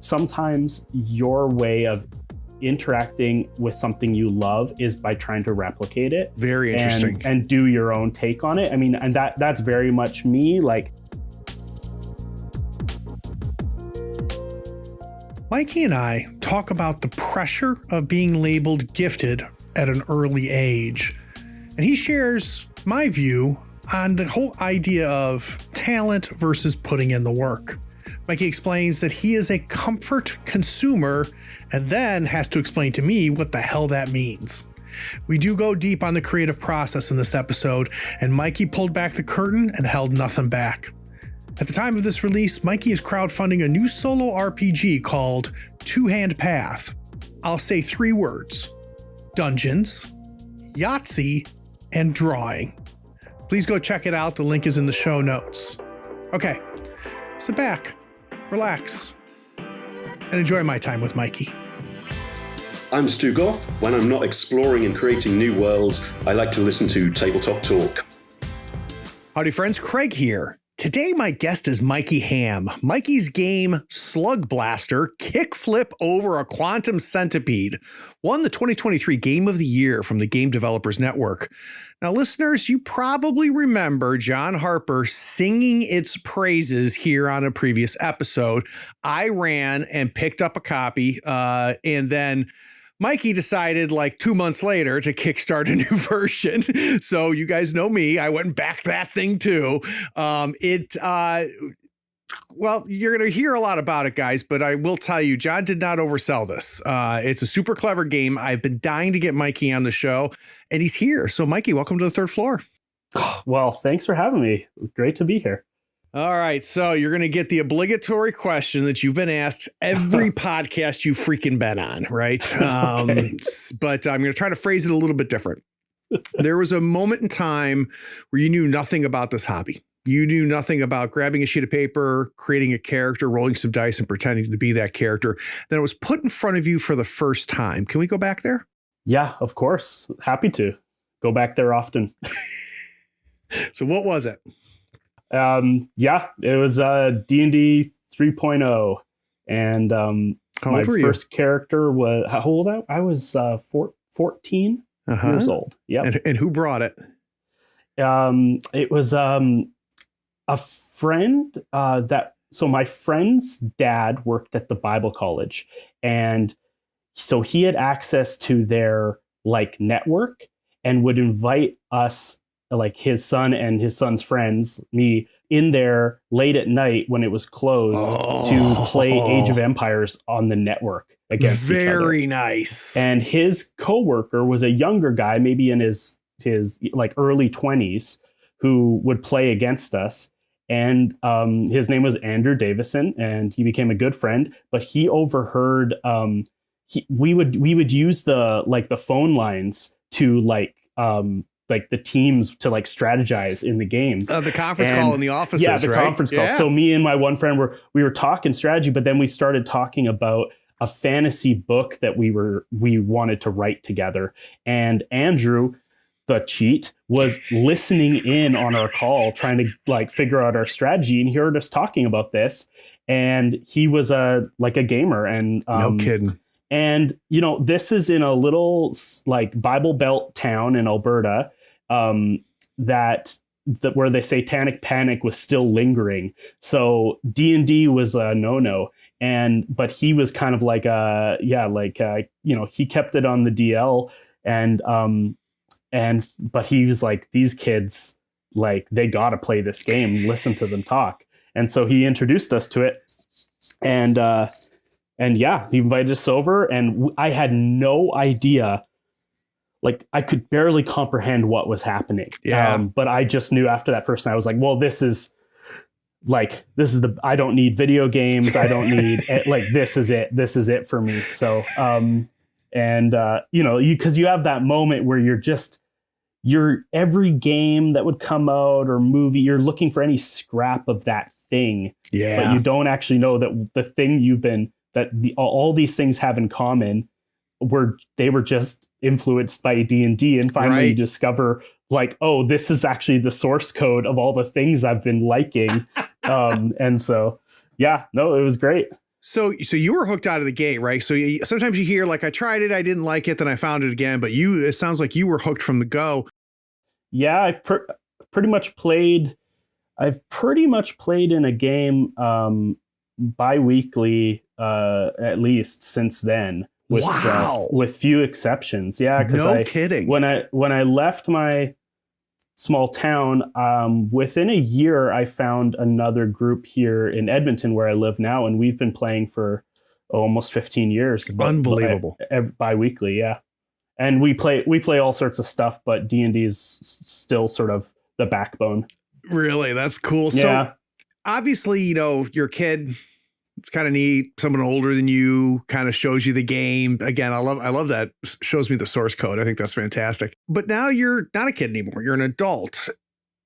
sometimes your way of interacting with something you love is by trying to replicate it. Very interesting. And do your own take on it. I mean, and that's very much me. Like, Mikey and I talk about the pressure of being labeled gifted at an early age. And he shares my view on the whole idea of talent versus putting in the work. Mikey explains that he is a comfort consumer and then has to explain to me what the hell that means. We do go deep on the creative process in this episode, and Mikey pulled back the curtain and held nothing back. At the time of this release, Mikey is crowdfunding a new solo RPG called Two Hand Path. I'll say 3 words: Dungeons, Yahtzee, and Drawing. Please go check it out. The link is in the show notes. Okay, sit back, relax, and enjoy my time with Mikey. I'm Stu Goff. When I'm not exploring and creating new worlds, I like to listen to Tabletop Talk. Howdy friends, Craig here. Today my guest is Mikey Hamm. Mikey's game Slugblaster, Kickflip Over a Quantum Centipede, won the 2023 Game of the Year from the Game Developers Network. Now listeners, you probably remember John Harper singing its praises here on a previous episode. I ran and picked up a copy and then Mikey decided like 2 months later to kickstart a new version. So you guys know me. I went and backed that thing too. Well, you're going to hear a lot about it, guys, but I will tell you, John did not oversell this. It's a super clever game. I've been dying to get Mikey on the show, and he's here. So Mikey, welcome to the third floor. well, thanks for having me. Great to be here. All right, so you're going to get the obligatory question that you've been asked every podcast you've freaking been on, right? Okay. But I'm going to try to phrase it a little bit different. There was a moment in time where you knew nothing about this hobby. You knew nothing about grabbing a sheet of paper, creating a character, rolling some dice, and pretending to be that character. Then it was put in front of you for the first time. Can we go back there? Yeah, of course. Happy to go back there often. So what was it? Yeah, it was D&D 3.0, and my first character was, how old I was 14 years old. Yeah. And who brought it? It was a friend so my friend's dad worked at the Bible college, and so he had access to their like network and would invite us, like his son and his son's friends, me, in there late at night when it was closed to play Age of Empires on the network against each other. Very nice. And his coworker was a younger guy, maybe in his like early 20s, who would play against us. And his name was Andrew Davison, and he became a good friend. But he overheard we would use the phone lines to like the teams to like strategize in the games. The conference call in the offices, yeah, the right? conference call. So me and my one friend we were talking strategy, but then we started talking about a fantasy book that we wanted to write together. And Andrew, the cheat, was listening in on our call, trying to like figure out our strategy, and he heard us talking about this. And he was a gamer, and no kidding. And this is in a little like Bible Belt town in Alberta, that where the satanic panic was still lingering. So D&D was a no-no. But he was kind of like he kept it on the DL, but he was like, these kids, like, they got to play this game, listen to them talk. And so he introduced us to it, and yeah, he invited us over, and I had no idea. Like, I could barely comprehend what was happening. Yeah. But I just knew after that first night, I was like, well, this is I don't need video games. I don't need like, this is it. This is it for me. So, because you have that moment where you're every game that would come out or movie, you're looking for any scrap of that thing. Yeah. But you don't actually know that the thing all these things have in common they were just influenced by D&D, and finally you discover like, oh, this is actually the source code of all the things I've been liking. And so, yeah, no, it was great. So you were hooked out of the gate, right? So sometimes you hear like, I tried it, I didn't like it, then I found it again. But it sounds like you were hooked from the go. Yeah, pretty much played. I've pretty much played in a game bi-weekly at least since then. With few exceptions. Yeah, because kidding. When I left my small town, within a year, I found another group here in Edmonton where I live now, and we've been playing for almost 15 years. Unbelievable. Bi-weekly, yeah. And we play all sorts of stuff, but D&D is still sort of the backbone. Really? That's cool. Yeah. So obviously, you're a kid. It's kind of neat. Someone older than you kind of shows you the game. Again, I love that. Shows me the source code. I think that's fantastic. But now you're not a kid anymore. You're an adult.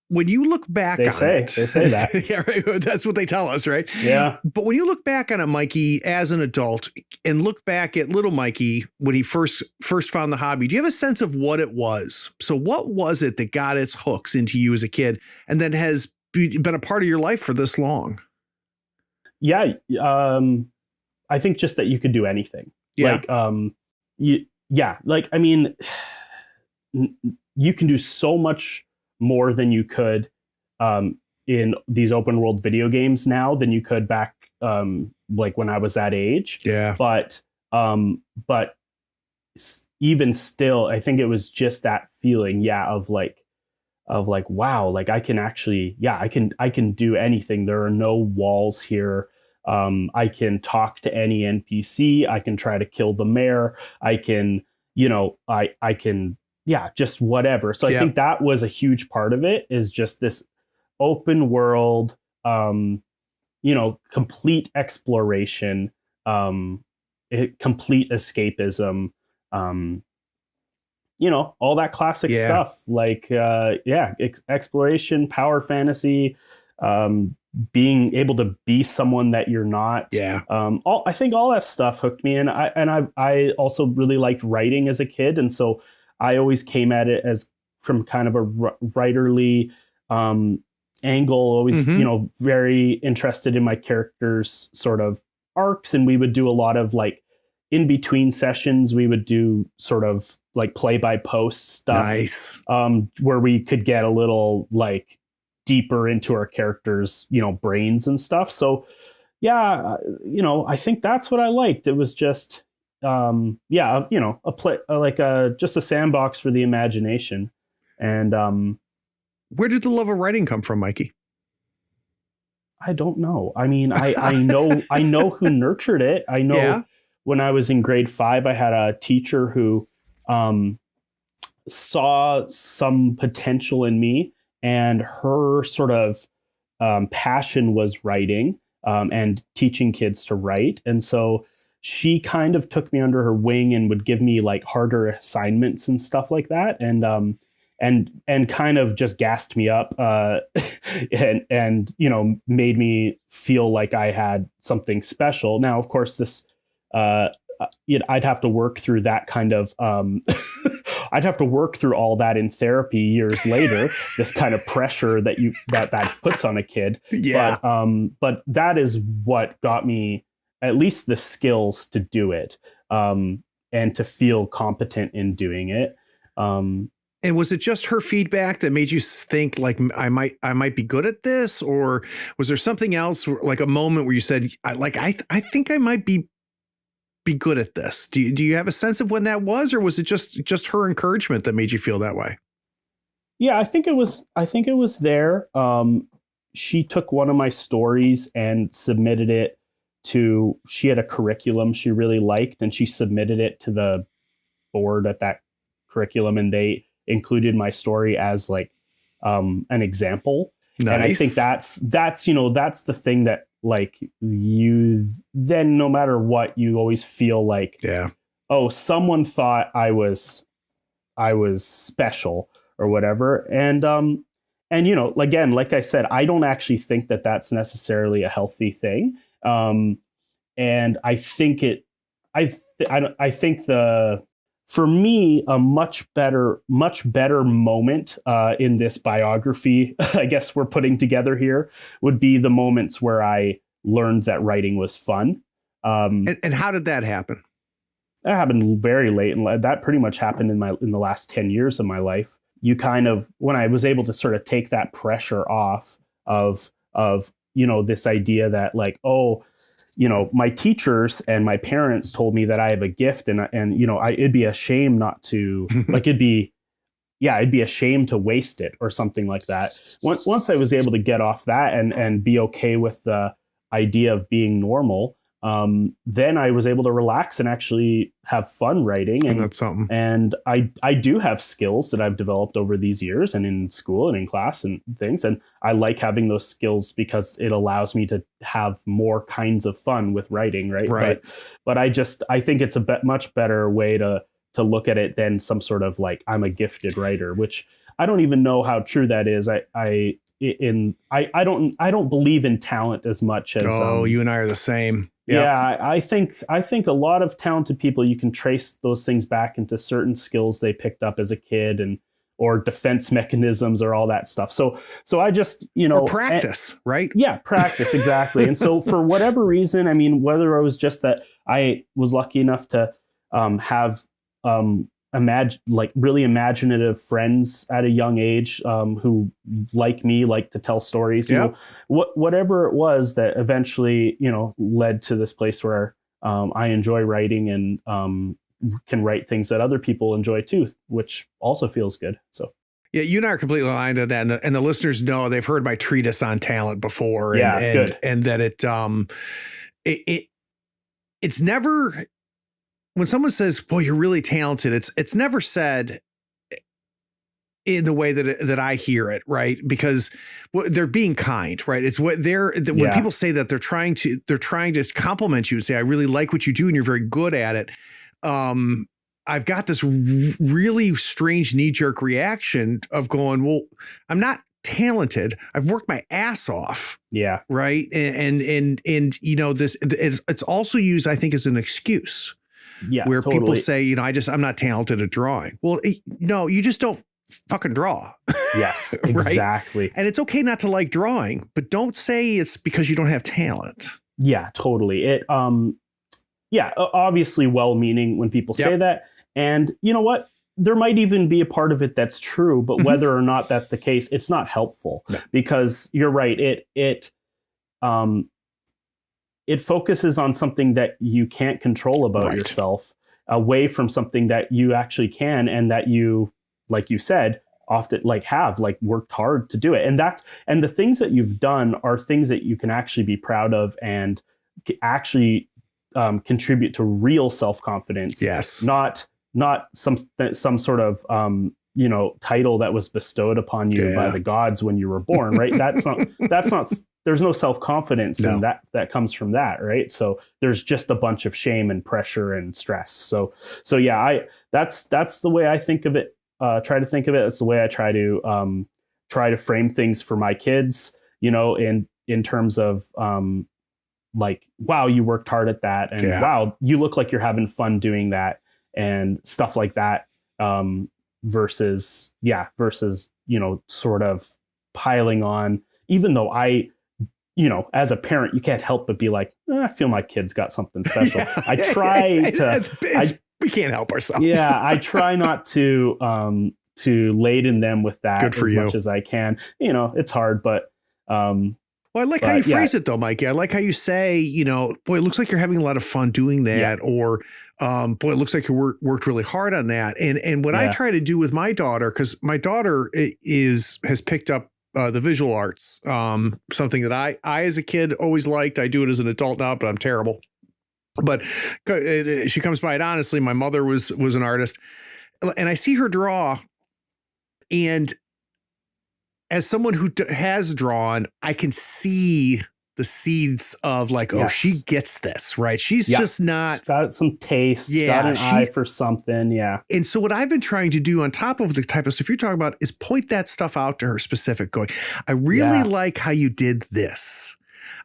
When you look back they say that. Yeah, right. That's what they tell us, right? Yeah. But when you look back on it, Mikey, as an adult, and look back at little Mikey when he first found the hobby, do you have a sense of what it was? So what was it that got its hooks into you as a kid and then has been a part of your life for this long? Yeah. I think just that you could do anything. Yeah. I mean, you can do so much more than you could in these open world video games now than you could back like when I was that age. Yeah. But even still, I think it was just that feeling, of wow, like I can actually, I can do anything. There are no walls here. I can talk to any NPC. I can try to kill the mayor. I can, I can, just whatever. So I think that was a huge part of it, is just this open world, complete exploration, complete escapism, all that classic stuff, like, exploration, power fantasy, being able to be someone that you're not. Yeah. I think all that stuff hooked me in. I also really liked writing as a kid. And so I always came at it as from kind of a writerly angle, always, very interested in my characters' sort of arcs. And we would do a lot of like in between sessions, we would do sort of like play by post stuff. Nice. Where we could get a little like deeper into our characters, brains and stuff. So I think that's what I liked. It was just, a play, just a sandbox for the imagination. And where did the love of writing come from, Mikey? I don't know. I mean, I know who nurtured it. I know when I was in grade 5, I had a teacher who saw some potential in me, and her sort of passion was writing and teaching kids to write. And so she kind of took me under her wing and would give me like harder assignments and stuff like that. And kind of just gassed me up and made me feel like I had something special. Now, of course, this I'd have to work through that kind of I'd have to work through all that in therapy years later, this kind of pressure that puts on a kid. Yeah. But that is what got me at least the skills to do it, and to feel competent in doing it. And was it just her feedback that made you think like I might be good at this, or was there something else, like a moment where you said I think I might be good at this? Do you have a sense of when that was, or was it just her encouragement that made you feel that way? Yeah, I think it was there. She took one of my stories and submitted it to, she had a curriculum she really liked, and she submitted it to the board at that curriculum, and they included my story as like an example. Nice. And I think that's the thing that like you then, no matter what, you always feel like, oh, someone thought I was special or whatever. And again, like I said, I don't actually think that that's necessarily a healthy thing. And I think for me, a much better moment in this biography, I guess we're putting together here, would be the moments where I learned that writing was fun. And how did that happen? That happened very late, and that pretty much happened in the last 10 years of my life. You kind of, when I was able to sort of take that pressure off of this idea that like, oh, my teachers and my parents told me that I have a gift, and it'd be a shame not to like, it'd be a shame to waste it or something like that. Once I was able to get off that and be okay with the idea of being normal, then I was able to relax and actually have fun writing. And that's something. And I do have skills that I've developed over these years and in school and in class and things. And I like having those skills because it allows me to have more kinds of fun with writing. Right. But I think it's a much better way to look at it than some sort of like, I'm a gifted writer, which I don't even know how true that is. I don't believe in talent as much as you and I are the same. Yep. Yeah, I think a lot of talented people, you can trace those things back into certain skills they picked up as a kid or defense mechanisms or all that stuff. So I just, or practice, right? Yeah, practice, exactly. And so for whatever reason, I mean, whether it was just that I was lucky enough to have really imaginative friends at a young age who, like me, like to tell stories. Whatever it was that eventually led to this place where I enjoy writing and can write things that other people enjoy too, which also feels good. So. Yeah, you and I are completely aligned on that, and the listeners know they've heard my treatise on talent before, good. And that it's never. When someone says, "Well, you're really talented," it's never said in the way that I hear it, right? Because they're being kind, right? It's what when people say that they're trying to compliment you and say, "I really like what you do and you're very good at it." I've got this really strange knee-jerk reaction of going, "Well, I'm not talented. I've worked my ass off." Yeah. Right. And this it's also used, I think, as an excuse. Yeah, where totally. People say, I'm not talented at drawing. Well, no, you just don't fucking draw. Yes, right? exactly. And it's okay not to like drawing, but don't say it's because you don't have talent. Yeah, totally. It, obviously well-meaning when people say that. And you know what? There might even be a part of it that's true, but whether or not that's the case, it's not helpful because you're right. It focuses on something that you can't control about yourself away from something that you actually can and that you, like you said, often have worked hard to do it. And the things that you've done are things that you can actually be proud of and actually contribute to real self-confidence. Yes. Not some sort of title that was bestowed upon you by the gods when you were born, right? That's not there's no self-confidence in that comes from that, right? So there's just a bunch of shame and pressure and stress. So yeah, that's the way I think of it. Try to think of it. It's the way I try to frame things for my kids, in terms of wow, you worked hard at that, and wow, you look like you're having fun doing that, and stuff like that. Versus sort of piling on, even though as a parent, you can't help but be like, I feel my kid's got something special. I try to, we can't help ourselves. Yeah. I try not to laden them with that much as I can. It's hard, but, well, I like how you phrase it though, Mikey. I like how you say, boy, it looks like you're having a lot of fun doing that, or boy, it looks like you worked really hard on that. And what I try to do with my daughter, because my daughter has picked up the visual arts, something that I as a kid always liked. I do it as an adult now, but I'm terrible. But she comes by it honestly. My mother was an artist, and I see her draw, and as someone who has drawn, I can see the seeds of she gets this, right? She's just not... She's got some taste, got an eye for something, And so what I've been trying to do on top of the type of stuff you're talking about is point that stuff out to her specific, going, I really like how you did this.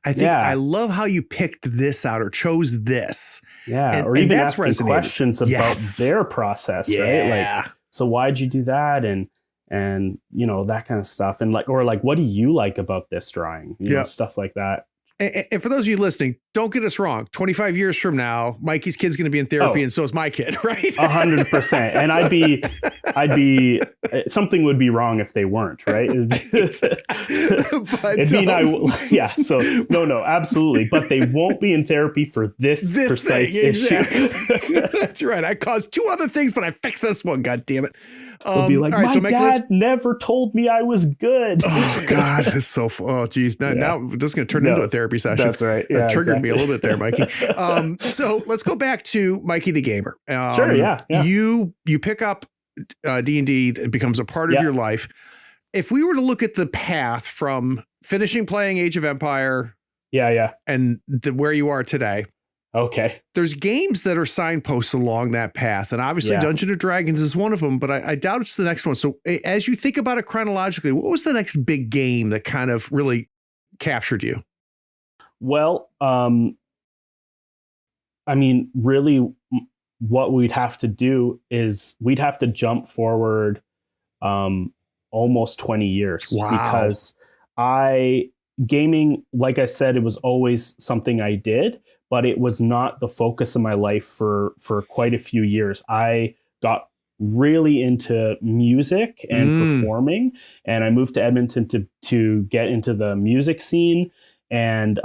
I think I love how you picked this out or chose this. Yeah, or even asking questions about their process, right? So why'd you do that? And that kind of stuff. And what do you like about this drawing? Stuff like that. And for those of you listening, don't get us wrong. 25 years from now, Mikey's kid's going to be in therapy, and so is my kid, right? 100%. And I'd be, something would be wrong if they weren't, right? It'd be yeah. So no, absolutely. But they won't be in therapy for this precise issue. That's right. I caused 2 other things, but I fixed this one. God damn it. They'll be like, my dad never told me I was good. Oh God, it's so. Oh geez, now this is going to turn into a therapy session. That's right. Yeah, that triggered me a little bit there, Mikey. So let's go back to Mikey the gamer. Sure. Yeah. You pick up D&D. It becomes a part of your life. If we were to look at the path from finishing playing Age of Empire, and where you are today. Okay. There's games that are signposts along that path. And obviously Dungeons and Dragons is one of them, but I doubt it's the next one. So as you think about it chronologically, what was the next big game that kind of really captured you? Well, I mean, really what we'd have to do is we'd have to jump forward almost 20 years. Wow. Because gaming, like I said, it was always something I did, but it was not the focus of my life for quite a few years. I got really into music and performing, and I moved to Edmonton to get into the music scene. And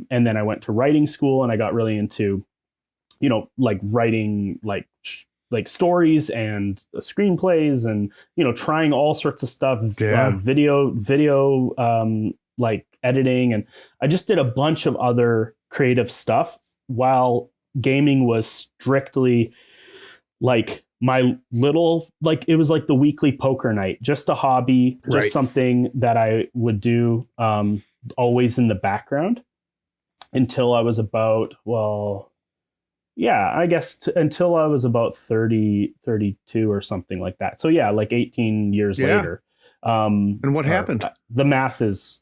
then I went to writing school, and I got really into, like writing like stories and screenplays, and, trying all sorts of stuff, video, like editing. And I just did a bunch of other creative stuff while gaming was strictly like my little, like, it was like the weekly poker night, just a hobby, just something that I would do always in the background until I was about, until I was about 30, 32 or something like that. So like 18 years later. And what happened? The math is,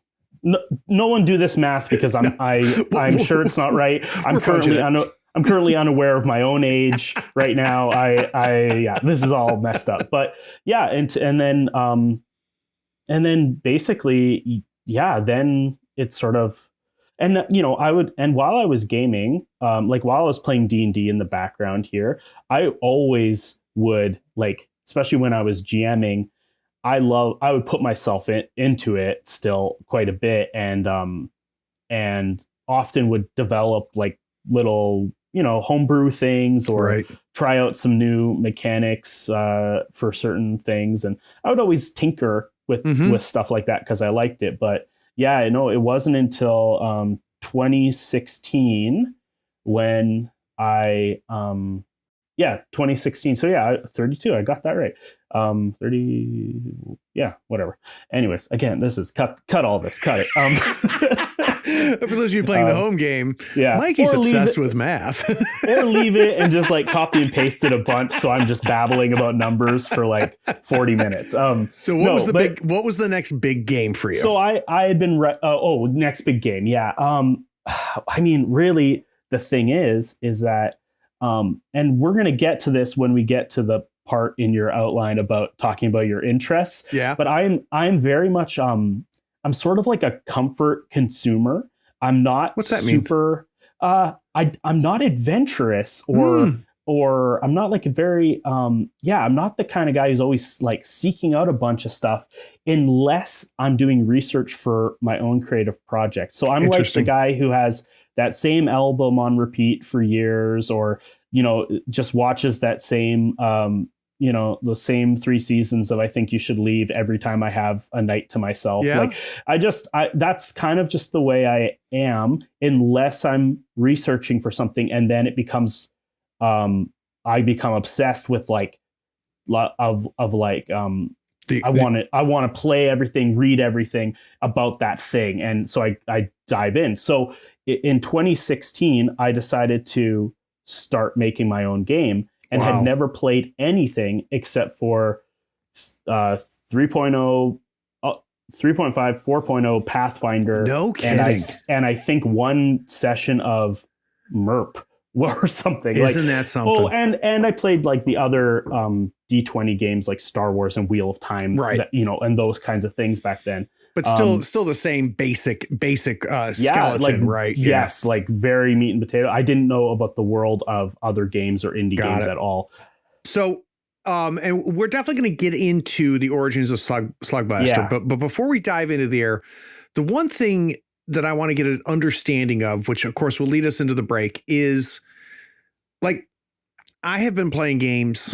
no one do this math because I'm sure it's not right. I'm currently unaware of my own age right now. This is all messed up. But and then basically, then it's sort of, and while I was gaming, like while I was playing D&D in the background here, I always would, like, especially when I was GMing, I would put myself into it still quite a bit, and often would develop like little, homebrew things, or try out some new mechanics for certain things. And I would always tinker with stuff like that because I liked it. But it wasn't until 2016 when 2016. So 32. I got that right. 30. Yeah, whatever. Anyways, again, this is cut all this. Cut it. For those of you playing the home game, Mikey's obsessed with math. Or leave it and just like copy and paste it a bunch, so I'm just babbling about numbers for like 40 minutes. So what was the next big game for you? So I had been next big game. Yeah. I mean, really, the thing is that and we're going to get to this when we get to the part in your outline about talking about your interests. Yeah. But I'm very much I'm sort of like a comfort consumer. I'm not super I'm not adventurous or I'm not like a very I'm not the kind of guy who's always like seeking out a bunch of stuff unless I'm doing research for my own creative project. So I'm like the guy who has that same album on repeat for years, or, just watches that same, the same 3 seasons of I Think You Should Leave every time I have a night to myself. Yeah. Like that's kind of just the way I am, unless I'm researching for something. And then it becomes, I become obsessed with I want to play everything, read everything about that thing. And so I dive in. So in 2016, I decided to start making my own game, and had never played anything except for 3.0, 3.5, 4.0 Pathfinder. No kidding. And I think one session of MERP or something. Isn't that something? Oh, and I played like the other D20 games like Star Wars and Wheel of Time, right? And those kinds of things back then. But still the same basic skeleton, like, right? Yes, like very meat and potato. I didn't know about the world of other games or indie games at all. So, and we're definitely going to get into the origins of Slugblaster, but before we dive into there, the one thing that I want to get an understanding of, which of course will lead us into the break, is like, I have been playing games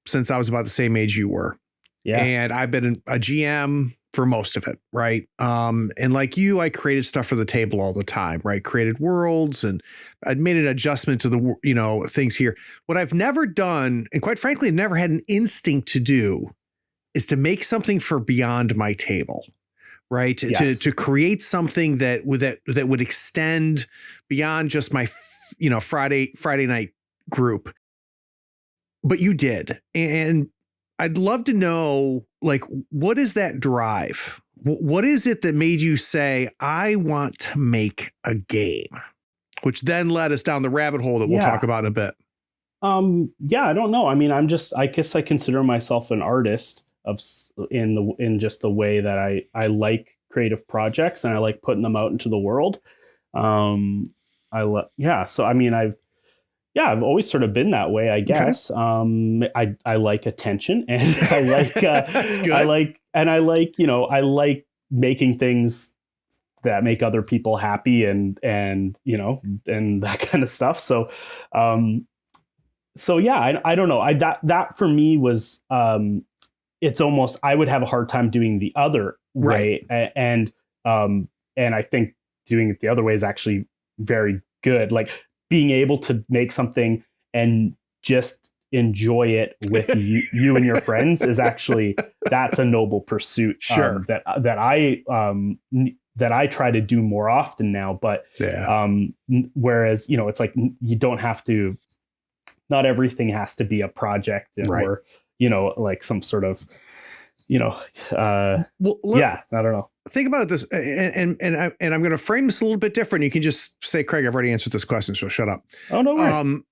since I was about the same age you were. Yeah. And I've been a GM for most of it. Right. And like you, I created stuff for the table all the time, right? Created worlds, and I'd made an adjustment to the, things here. What I've never done, and quite frankly, never had an instinct to do, is to make something for beyond my table. Right. Yes. To create something that would extend beyond just my, Friday night group. But you did. And I'd love to know, like, what is that drive? What is it that made you say, I want to make a game? Which then led us down the rabbit hole that we'll talk about in a bit. I don't know. I mean, I guess I consider myself an artist in just the way that I like creative projects and I like putting them out into the world. So I mean, I've always sort of been that way, I guess. Okay. I like attention, and I like I like making things that make other people happy and that kind of stuff. So I don't know. That for me was it's almost, I would have a hard time doing the other way. And I think doing it the other way is actually very good. Like being able to make something and just enjoy it with you and your friends is actually, that's a noble pursuit. Sure. That I try to do more often now, but whereas, it's like, you don't have to, not everything has to be a project or, like some sort of, I don't know. Think about it this, and I'm going to frame this a little bit different. You can just say, Craig, I've already answered this question, so shut up. Oh, no worries.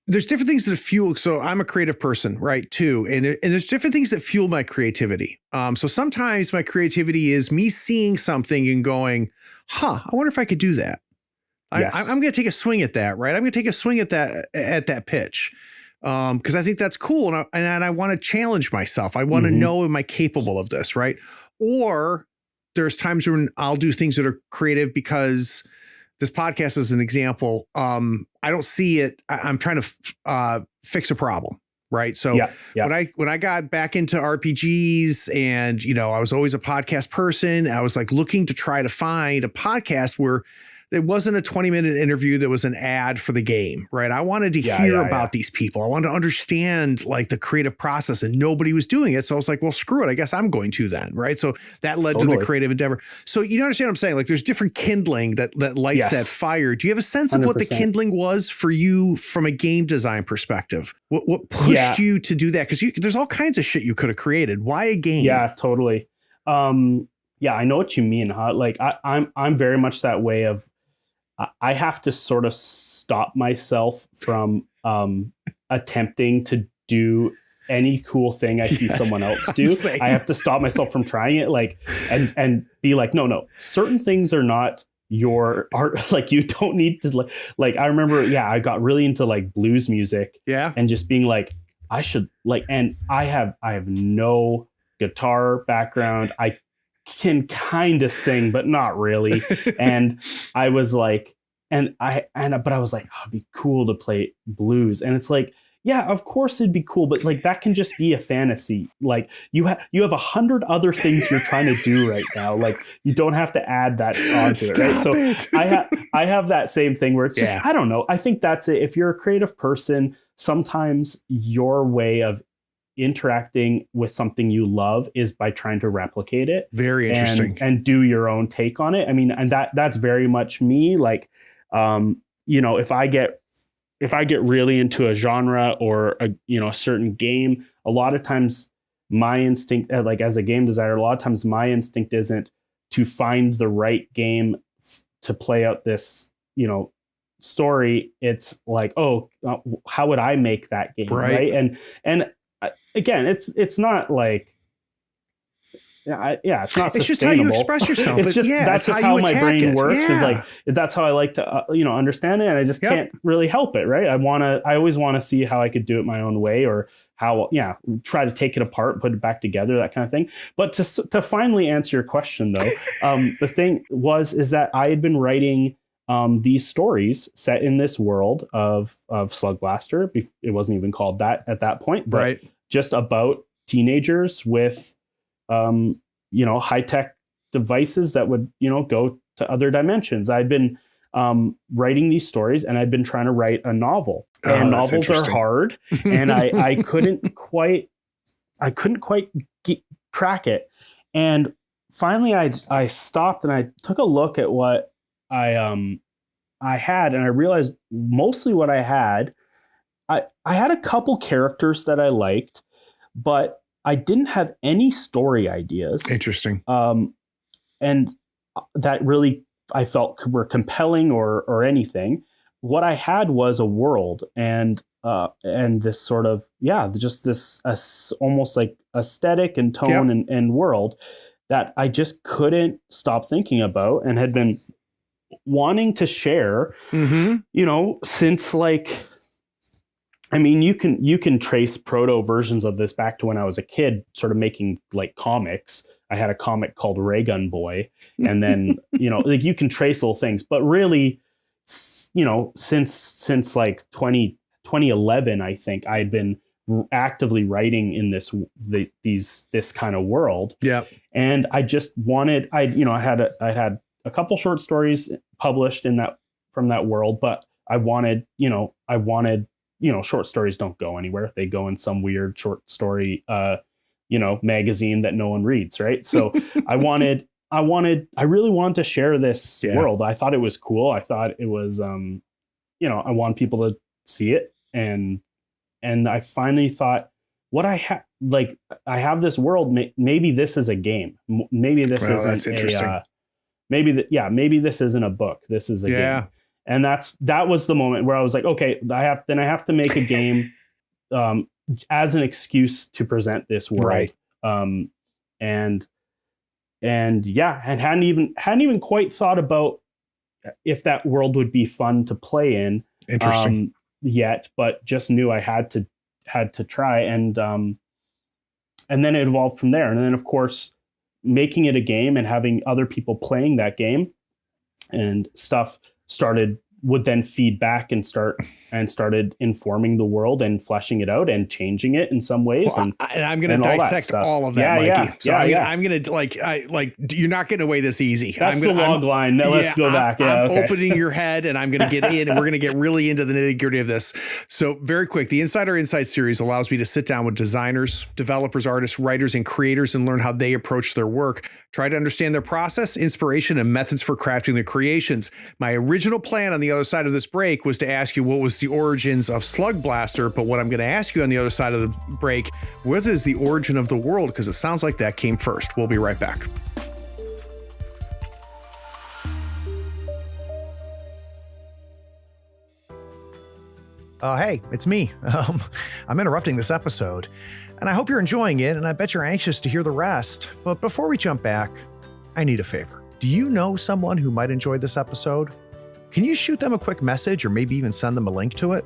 There's different things that fuel. So I'm a creative person, right, too. And there's different things that fuel my creativity. So sometimes my creativity is me seeing something and going, I wonder if I could do that. Yes. I'm going to take a swing at that, right? I'm going to take a swing at that pitch. Because I think that's cool. And I want to challenge myself. I want to know, am I capable of this, right? Or there's times when I'll do things that are creative because this podcast is an example. I don't see it. I'm trying to fix a problem. Right. So when I got back into RPGs and, I was always a podcast person, I was like looking to try to find a podcast where it wasn't a 20-minute interview that was an ad for the game, right? I wanted to hear about these people. I wanted to understand like the creative process, and nobody was doing it. So I was like, well, screw it. I guess I'm going to then, right? So that led to the creative endeavor. So you understand what I'm saying? Like there's different kindling that lights that fire. Do you have a sense of 100%. What the kindling was for you from a game design perspective? What pushed you to do that? Because there's all kinds of shit you could have created. Why a game? Yeah, totally. I know what you mean, huh? Like I'm very much that way of, I have to sort of stop myself from attempting to do any cool thing I see someone else do. I have to stop myself from trying it, like, and be like, no, certain things are not your art. Like you don't need to like, I remember, I got really into like blues music and just being like, I should like, and I have no guitar background. I can kind of sing, but not really. And I was like, but I was like, it'd be cool to play blues. And it's like, yeah, of course it'd be cool, but like that can just be a fantasy. Like you have 100 other things you're trying to do right now. Like you don't have to add that onto it, right? So I have that same thing where it's just, I don't know. I think that's it. If you're a creative person, sometimes your way of interacting with something you love is by trying to replicate it. Very interesting. And do your own take on it. I mean, and that's very much me. Like, if I get really into a genre or a certain game, a lot of times my instinct, like as a game designer, a lot of times my instinct isn't to find the right game to play out this, story. It's like, how would I make that game? Right. And again, it's not like it's not It's just how you sustainable. express yourself. It's just that's just how my brain works. Is like that's how I like to understand it, and I just can't really help it. Right? I always want to see how I could do it my own way, or how try to take it apart, put it back together, that kind of thing. But to finally answer your question, though, the thing is that I had been writing these stories set in this world of Slugblaster. It wasn't even called that at that point, but just about teenagers with high-tech devices that would, go to other dimensions. I'd been writing these stories, and I'd been trying to write a novel. And novels are hard, and I couldn't quite crack it. And finally, I stopped and I took a look at what I had, and I realized mostly what I had a couple characters that I liked, but I didn't have any story ideas. Interesting. And that really I felt were compelling or anything. What I had was a world and this sort of just this almost like aesthetic and tone and world that I just couldn't stop thinking about and had been wanting to share. Since like. I mean, you can trace proto versions of this back to when I was a kid, sort of making like comics. I had a comic called Ray Gun Boy, and then like you can trace little things. But really, since like 2011, I think I had been actively writing in this kind of world. Yeah, and I just wanted I had a couple short stories published from that world, but I wanted short stories don't go anywhere. They go in some weird short story, magazine that no one reads. Right. So I really wanted to share this world. I thought it was cool. I thought it was, I want people to see it. And I finally thought I have this world. Maybe this is a game. Maybe this isn't maybe this isn't a book. This is a game. And that was the moment where I was like, okay, I have to make a game as an excuse to present this world. Right. And hadn't even quite thought about if that world would be fun to play in. Interesting. Yet, but just knew I had to try, and then it evolved from there. And then of course, making it a game and having other people playing that game and stuff would then feed back and started informing the world and fleshing it out and changing it in some ways. Well, and I'm going to dissect all of that, Mikey. So I'm going to you're not getting away this easy. That's the log line. Now let's go back. I'm opening your head, and I'm going to get in, and we're going to get really into the nitty gritty of this. So very quick, the Insider Insight series allows me to sit down with designers, developers, artists, writers, and creators and learn how they approach their work. Try to understand their process, inspiration, and methods for crafting their creations. My original plan on the other side of this break was to ask you what was the origins of Slugblaster, but what I'm going to ask you on the other side of the break, what is the origin of the world? Because it sounds like that came first. We'll be right back. Hey, it's me. I'm interrupting this episode, and I hope you're enjoying it, and I bet you're anxious to hear the rest. But before we jump back, I need a favor. Do you know someone who might enjoy this episode? Can you shoot them a quick message or maybe even send them a link to it?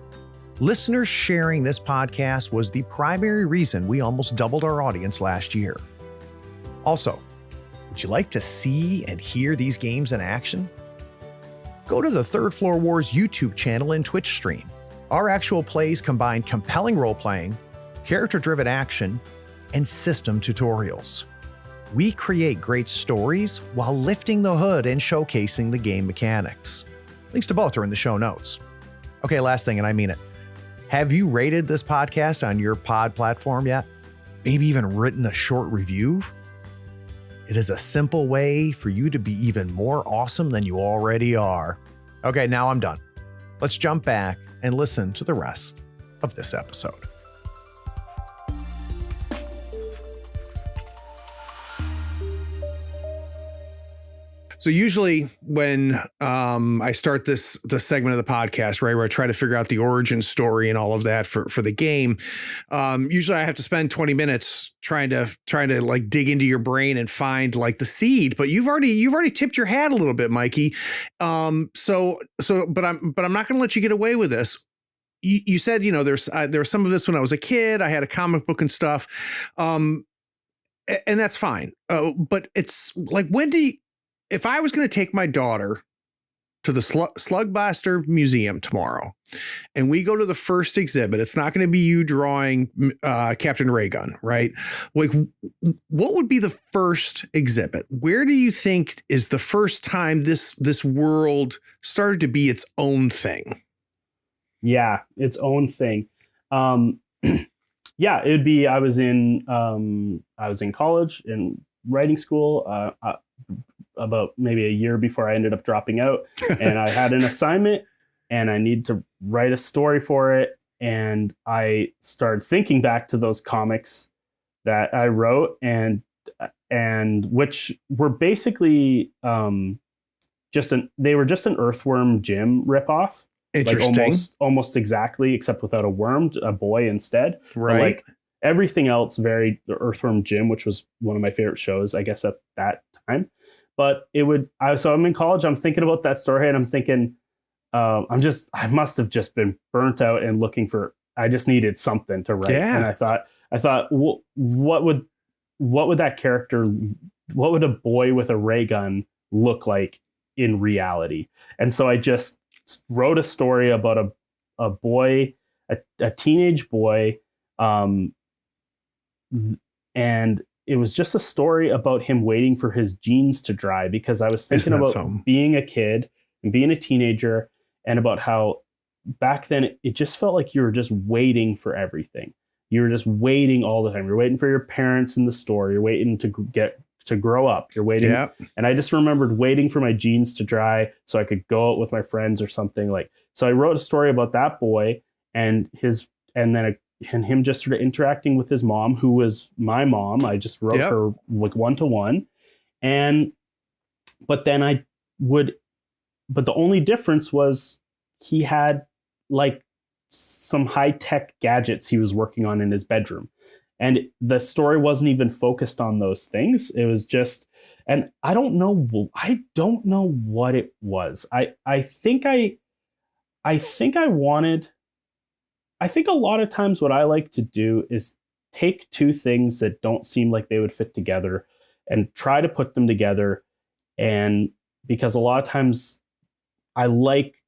Listeners sharing this podcast was the primary reason we almost doubled our audience last year. Also, would you like to see and hear these games in action? Go to the Third Floor Wars YouTube channel and Twitch stream. Our actual plays combine compelling role-playing, character-driven action, and system tutorials. We create great stories while lifting the hood and showcasing the game mechanics. Links to both are in the show notes. Okay, last thing, and I mean it. Have you rated this podcast on your pod platform yet? Maybe even written a short review? It is a simple way for you to be even more awesome than you already are. Okay, now I'm done. Let's jump back and listen to the rest of this episode. So usually when I start this segment of the podcast, right, where I try to figure out the origin story and all of that for the game, usually I have to spend 20 minutes trying to like dig into your brain and find like the seed. But you've already tipped your hat a little bit, Mikey. But I'm not going to let you get away with this. You said, you know, there was some of this when I was a kid. I had a comic book and stuff, and that's fine. But it's like, if I was going to take my daughter to the Slugblaster Museum tomorrow, and we go to the first exhibit, it's not going to be you drawing Captain Raygun, right? Like, what would be the first exhibit? Where do you think is the first time this world started to be its own thing? Yeah, its own thing. Yeah, it'd be. I was in college in writing school. About maybe a year before I ended up dropping out, and I had an assignment and I needed to write a story for it. And I started thinking back to those comics that I wrote and which were basically they were just an Earthworm Jim ripoff. Interesting. Like almost exactly, except without a worm, a boy instead. Right. But like everything else varied the Earthworm Jim, which was one of my favorite shows, I guess, at that time. But so I'm in college, I'm thinking about that story and I'm thinking, I must have just been burnt out and I just needed something to write. Yeah. And I thought, what would that character, what would a boy with a ray gun look like in reality? And so I just wrote a story about a boy, a teenage boy. And it was just a story about him waiting for his jeans to dry, because I was thinking about being a kid and being a teenager, and about how back then it just felt like you were just waiting for everything. You were just waiting all the time. You're waiting for your parents in the store. You're waiting to grow up. You're waiting. Yeah. And I just remembered waiting for my jeans to dry so I could go out with my friends or something. Like, so I wrote a story about that boy and him just sort of interacting with his mom, who was my mom. I just wrote her like 1-to-1. But the only difference was he had like some high-tech gadgets he was working on in his bedroom. And the story wasn't even focused on those things. It was just, and I don't know what it was. I think a lot of times what I like to do is take two things that don't seem like they would fit together and try to put them together. And because a lot of times I like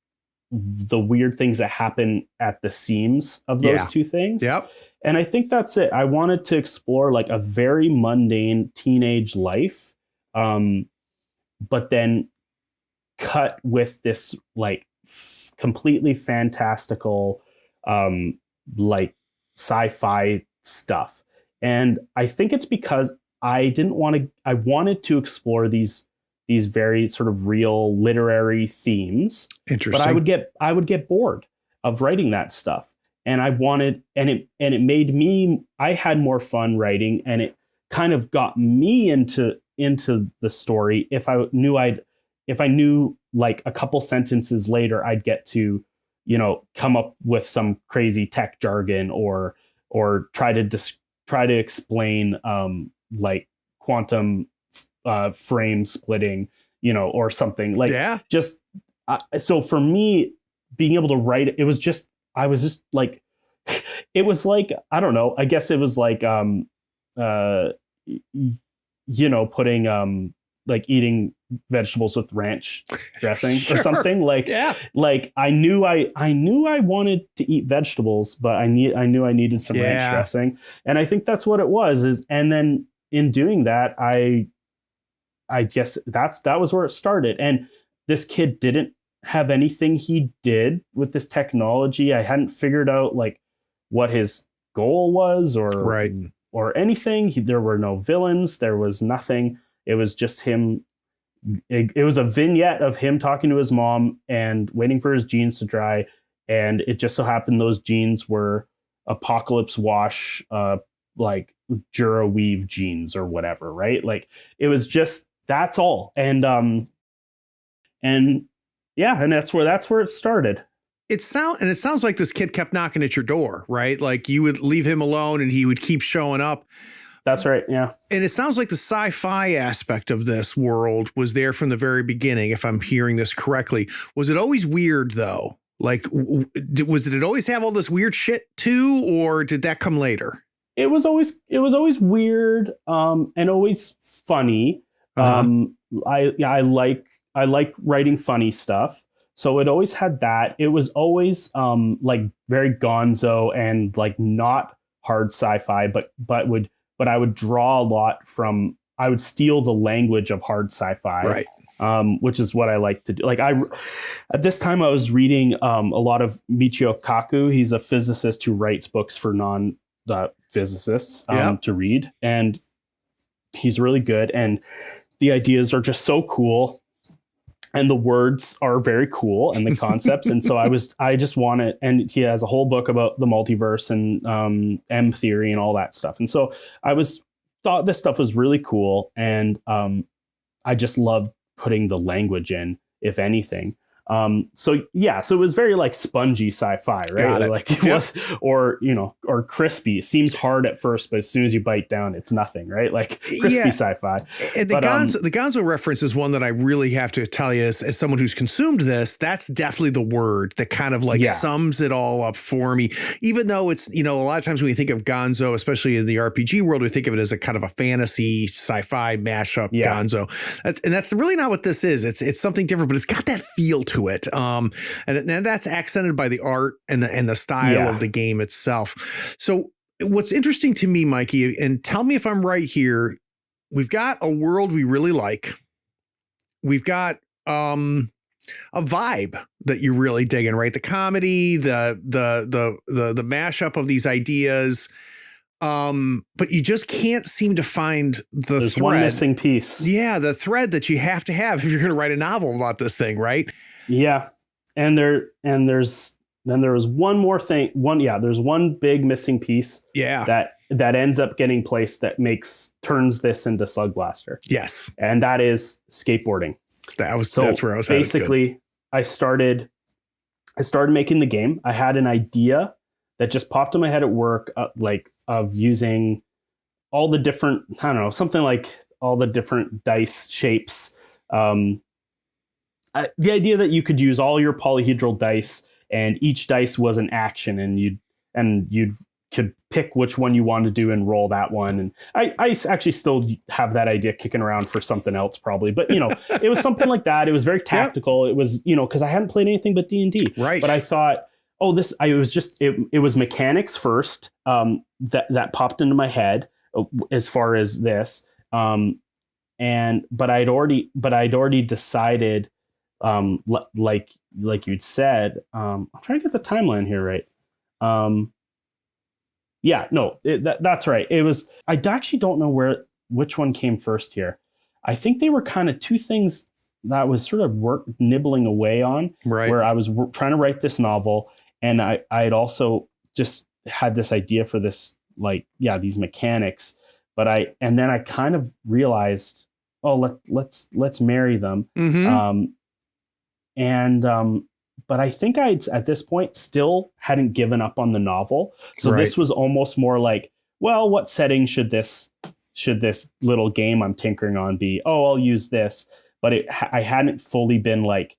the weird things that happen at the seams of those two things. Yep. And I think that's it. I wanted to explore like a very mundane teenage life, but then cut with this like completely fantastical, like sci-fi stuff. And I think it's because I wanted to explore these very sort of real literary themes. Interesting. But I would get bored of writing that stuff. And it made me, I had more fun writing, and it kind of got me into the story. If I knew like a couple sentences later, I'd get to, you know, come up with some crazy tech jargon or try to explain like quantum frame splitting, you know, or something like so for me, being able to write, I was just like, it was like, I don't know, I guess it was like, you know, putting, like eating vegetables with ranch dressing or something like, like I knew I wanted to eat vegetables, but I knew I needed some ranch dressing. And I think that's what it was and then in doing that, I guess that was where it started. And this kid didn't have anything he did with this technology. I hadn't figured out like what his goal was or anything. There were no villains. There was nothing. It was just him. It was a vignette of him talking to his mom and waiting for his jeans to dry. And it just so happened those jeans were Apocalypse Wash, like Jura Weave jeans or whatever, right? Like it was just, that's all. And And yeah, and that's where it started. It sounds like this kid kept knocking at your door, right? Like you would leave him alone and he would keep showing up. That's right. Yeah. And it sounds like the sci-fi aspect of this world was there from the very beginning, if I'm hearing this correctly. Was it always weird, though? Like, did it always have all this weird shit, too? Or did that come later? It was always weird and always funny. I like writing funny stuff. So it always had that. It was always like very gonzo and like not hard sci-fi, but I would draw a lot from, I would steal the language of hard sci-fi, right? Which is what I like to do. Like at this time I was reading a lot of Michio Kaku. He's a physicist who writes books for non-physicists to read. And he's really good. And the ideas are just so cool. And the words are very cool and the concepts. And so I just wanted, and he has a whole book about the multiverse and M theory and all that stuff. And so thought this stuff was really cool. And I just loved putting the language in, if anything. So it was very like spongy sci-fi, right? Like it was, or crispy. It seems hard at first, but as soon as you bite down, it's nothing, right? Like crispy sci-fi. And the Gonzo reference is one that I really have to tell you, as someone who's consumed this, that's definitely the word that kind of like sums it all up for me. Even though it's, a lot of times when we think of Gonzo, especially in the RPG world, we think of it as a kind of a fantasy sci-fi mashup Gonzo. That's really not what this is. It's something different, but it's got that feel to it. And that's accented by the art and the style of the game itself. So what's interesting to me, Mikey, and tell me if I'm right here, we've got a world we really like. We've got a vibe that you're really digging, right? The comedy, the mashup of these ideas. But you just can't seem to find the thread. One missing piece. Yeah, the thread that you have to have if you're going to write a novel about this thing, right? Yeah. And there was one more thing. There's one big missing piece. Yeah. That ends up getting placed that turns this into Slugblaster. Yes. And that is skateboarding. That's where I was basically I started making the game. I had an idea that just popped in my head at work, of using all the different, I don't know, something like all the different dice shapes. The idea that you could use all your polyhedral dice and each dice was an action and you could pick which one you want to do and roll that one. And I actually still have that idea kicking around for something else probably, but it was something like that. It was very tactical. It was, cause I hadn't played anything but D&D. Right. But I thought, it was mechanics first, that popped into my head as far as this. But I'd already decided, like you'd said, I'm trying to get the timeline here right. That's right. It was, I actually don't know which one came first here. I think they were kind of two things that was sort of nibbling away on, right, where I was trying to write this novel. And I had also just had this idea for this, these mechanics, and then I kind of realized, let's marry them. Mm-hmm. But I think at this point still hadn't given up on the novel. So This was almost more like, well, what setting should this little game I'm tinkering on be? Oh, I'll use this. But I hadn't fully been like,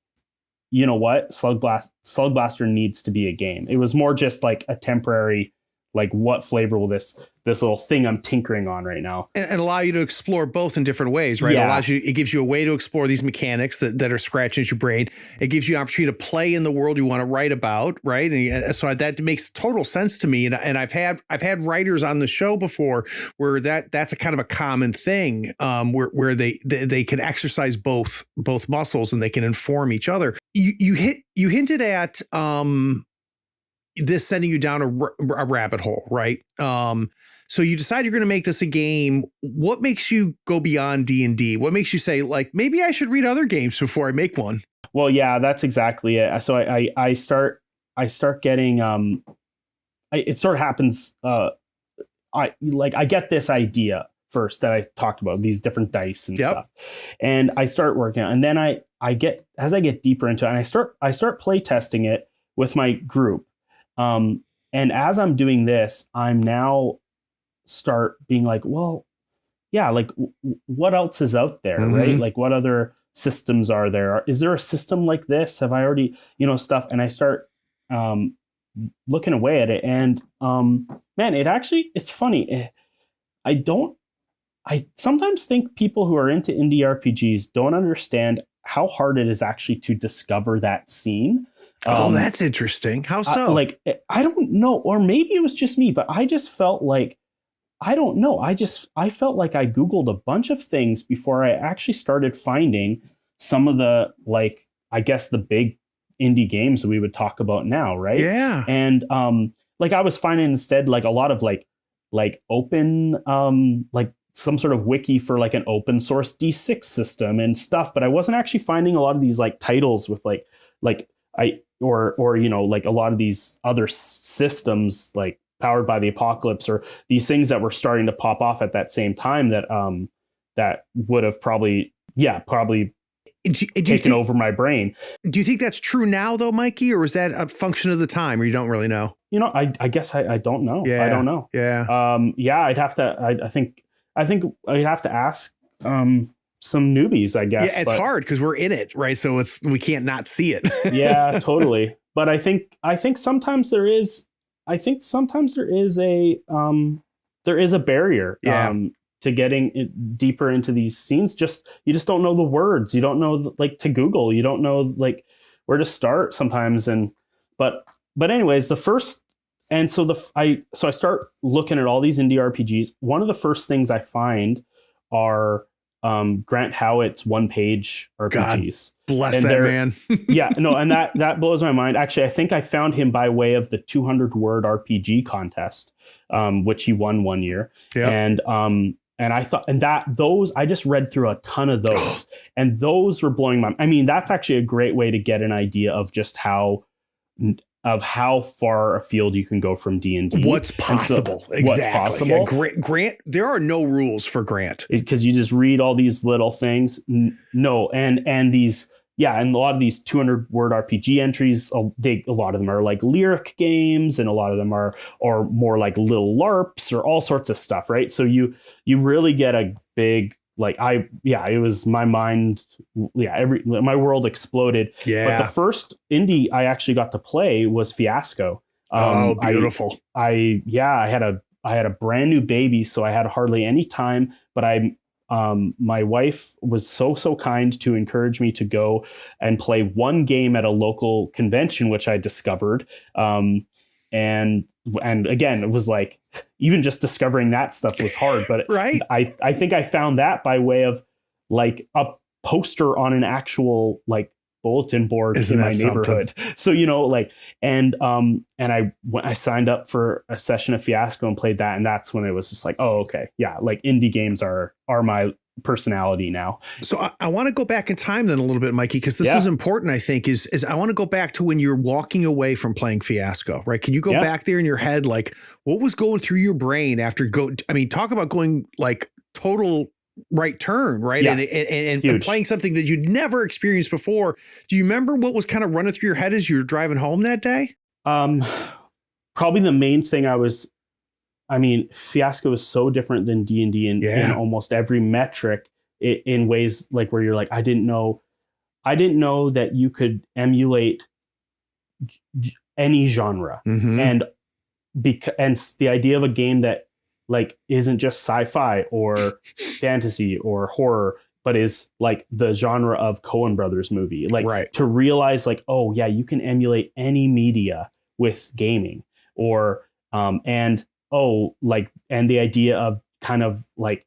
you know what, Slugblaster needs to be a game. It was more just like a temporary, like, what flavor will this little thing I'm tinkering on right now, and allow you to explore both in different ways, right? Yeah. It gives you a way to explore these mechanics that are scratching at your brain. It gives you an opportunity to play in the world you want to write about, right? And so that makes total sense to me. And I've had writers on the show before where that's a kind of a common thing, where they can exercise both muscles and they can inform each other. You hinted at this sending you down a rabbit hole, right? So you decide you're going to make this a game. What makes you go beyond D&D? What makes you say, like, maybe I should read other games before I make one? Well, yeah, that's exactly it. So I start getting, it sort of happens. I get this idea first that I talked about, these different dice and stuff. And I start working on, and then as I get deeper into it, and I start play testing it with my group. And as I'm doing this, I'm now start being like, well, yeah, like what else is out there, right? Like what other systems are there? Is there a system like this? Have I already, stuff? And I start looking away at it, and man, it's funny. I sometimes think people who are into indie RPGs don't understand how hard it is actually to discover that scene. That's interesting. How so? I don't know, or maybe it was just me, but I just felt like, I don't know. I felt like I Googled a bunch of things before I actually started finding some of the, like, I guess the big indie games that we would talk about now. Right. Yeah. And like I was finding instead like a lot of like open, like some sort of wiki for like an open source D6 system and stuff. But I wasn't actually finding a lot of these like titles with like a lot of these other systems like Powered by the Apocalypse, or these things that were starting to pop off at that same time that that would have probably taken over my brain. Do you think that's true now though, Mikey, or is that a function of the time, or you don't really know? I guess I don't know. Yeah. I don't know. Yeah. I'd have to. I think I'd have to ask some newbies, I guess. Yeah, it's hard because we're in it, right? So we can't not see it. Yeah, totally. But I think sometimes there is. I think sometimes there is a barrier to getting deeper into these scenes. You just don't know the words. You don't know like to Google. You don't know like where to start sometimes. But anyways, I start looking at all these indie RPGs. One of the first things I find are Grant Howitt's one-page RPGs. God bless that man. Yeah, no, and that blows my mind. Actually, I think I found him by way of the 200-word RPG contest, which he won one year. Yeah. And I thought, I just read through a ton of those, and those were blowing my. I mean, that's actually a great way to get an idea of just how far afield you can go from D&D. What's possible. Exactly. What's possible. Yeah, Grant, there are no rules for Grant. Because you just read all these little things. No, and these, and a lot of these 200-word RPG entries, a lot of them are like lyric games, and a lot of them are more like little LARPs or all sorts of stuff, right? So you really get a big, it was my mind. Yeah. My world exploded. Yeah. But the first indie I actually got to play was Fiasco. Beautiful. I had a brand new baby, so I had hardly any time, but my wife was so kind to encourage me to go and play one game at a local convention, which I discovered. And again, it was like, even just discovering that stuff was hard, but right. I think I found that by way of like a poster on an actual like bulletin board in my neighborhood. Something? So, I signed up for a session of Fiasco and played that. And that's when it was just like, oh, okay. Yeah. Like indie games are my personality now. So I want to go back in time then a little bit, Mikey, because this is important, I think, is I want to go back to when you're walking away from playing Fiasco, right? Can you go back there in your head? Like what was going through your brain after talk about going like total right turn, right? Yeah. And playing something that you'd never experienced before. Do you remember what was kind of running through your head as you were driving home that day? Probably the main thing Fiasco is so different than D&D in almost every metric in ways like where you're like, I didn't know that you could emulate any genre. Mm-hmm. And the idea of a game that like isn't just sci-fi or fantasy or horror, but is like the genre of Coen Brothers movie, like to realize like, oh yeah, you can emulate any media with gaming, or and the idea of kind of like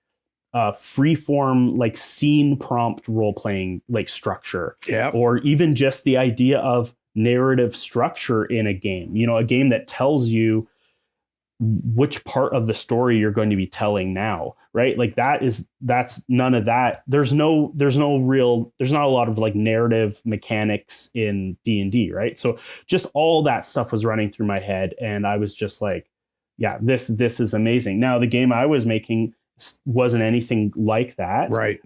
free form, like scene prompt role playing, like structure, or even just the idea of narrative structure in a game, a game that tells you which part of the story you're going to be telling now, right? Like that's none of that. There's not a lot of like narrative mechanics in D&D, right? So just all that stuff was running through my head, and I was just like, yeah, this is amazing. Now the game I was making wasn't anything like that. Right.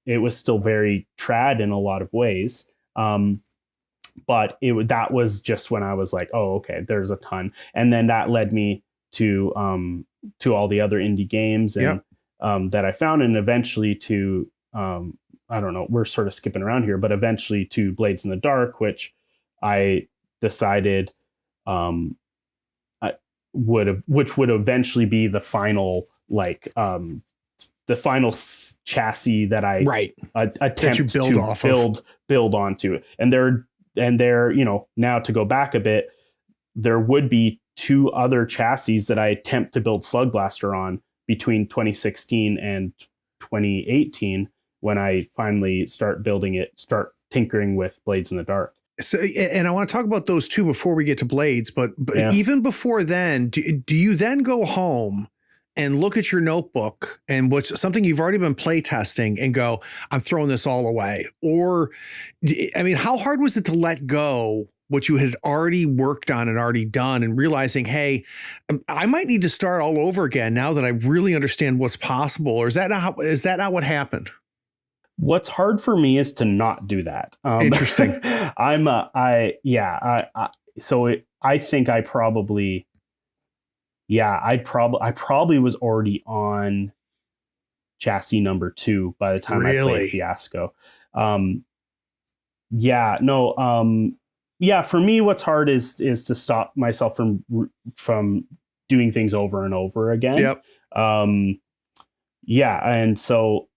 It was still very trad in a lot of ways. But that was just when I was like, oh, okay, there's a ton. And then that led me to all the other indie games and that I found, and eventually to I don't know, we're sort of skipping around here, but eventually to Blades in the Dark, which I decided which would eventually be the final chassis that I attempt to build onto. And there, you know, now to go back a bit, there would be 2 other chassis that I attempt to build Slugblaster on between 2016 and 2018, when I finally start tinkering with Blades in the Dark. So, and I want to talk about those 2 before we get to Blades, but even before then, do you then go home and look at your notebook and what's something you've already been play testing and go, I'm throwing this all away? Or, I mean, how hard was it to let go what you had already worked on and already done, and realizing, hey, I might need to start all over again now that I really understand what's possible? Or is that not what happened? What's hard for me is to not do that. Interesting. I think I probably, I probably was already on chassis number 2 by the time I played Fiasco. For me, what's hard is to stop myself from doing things over and over again. Yep. And so,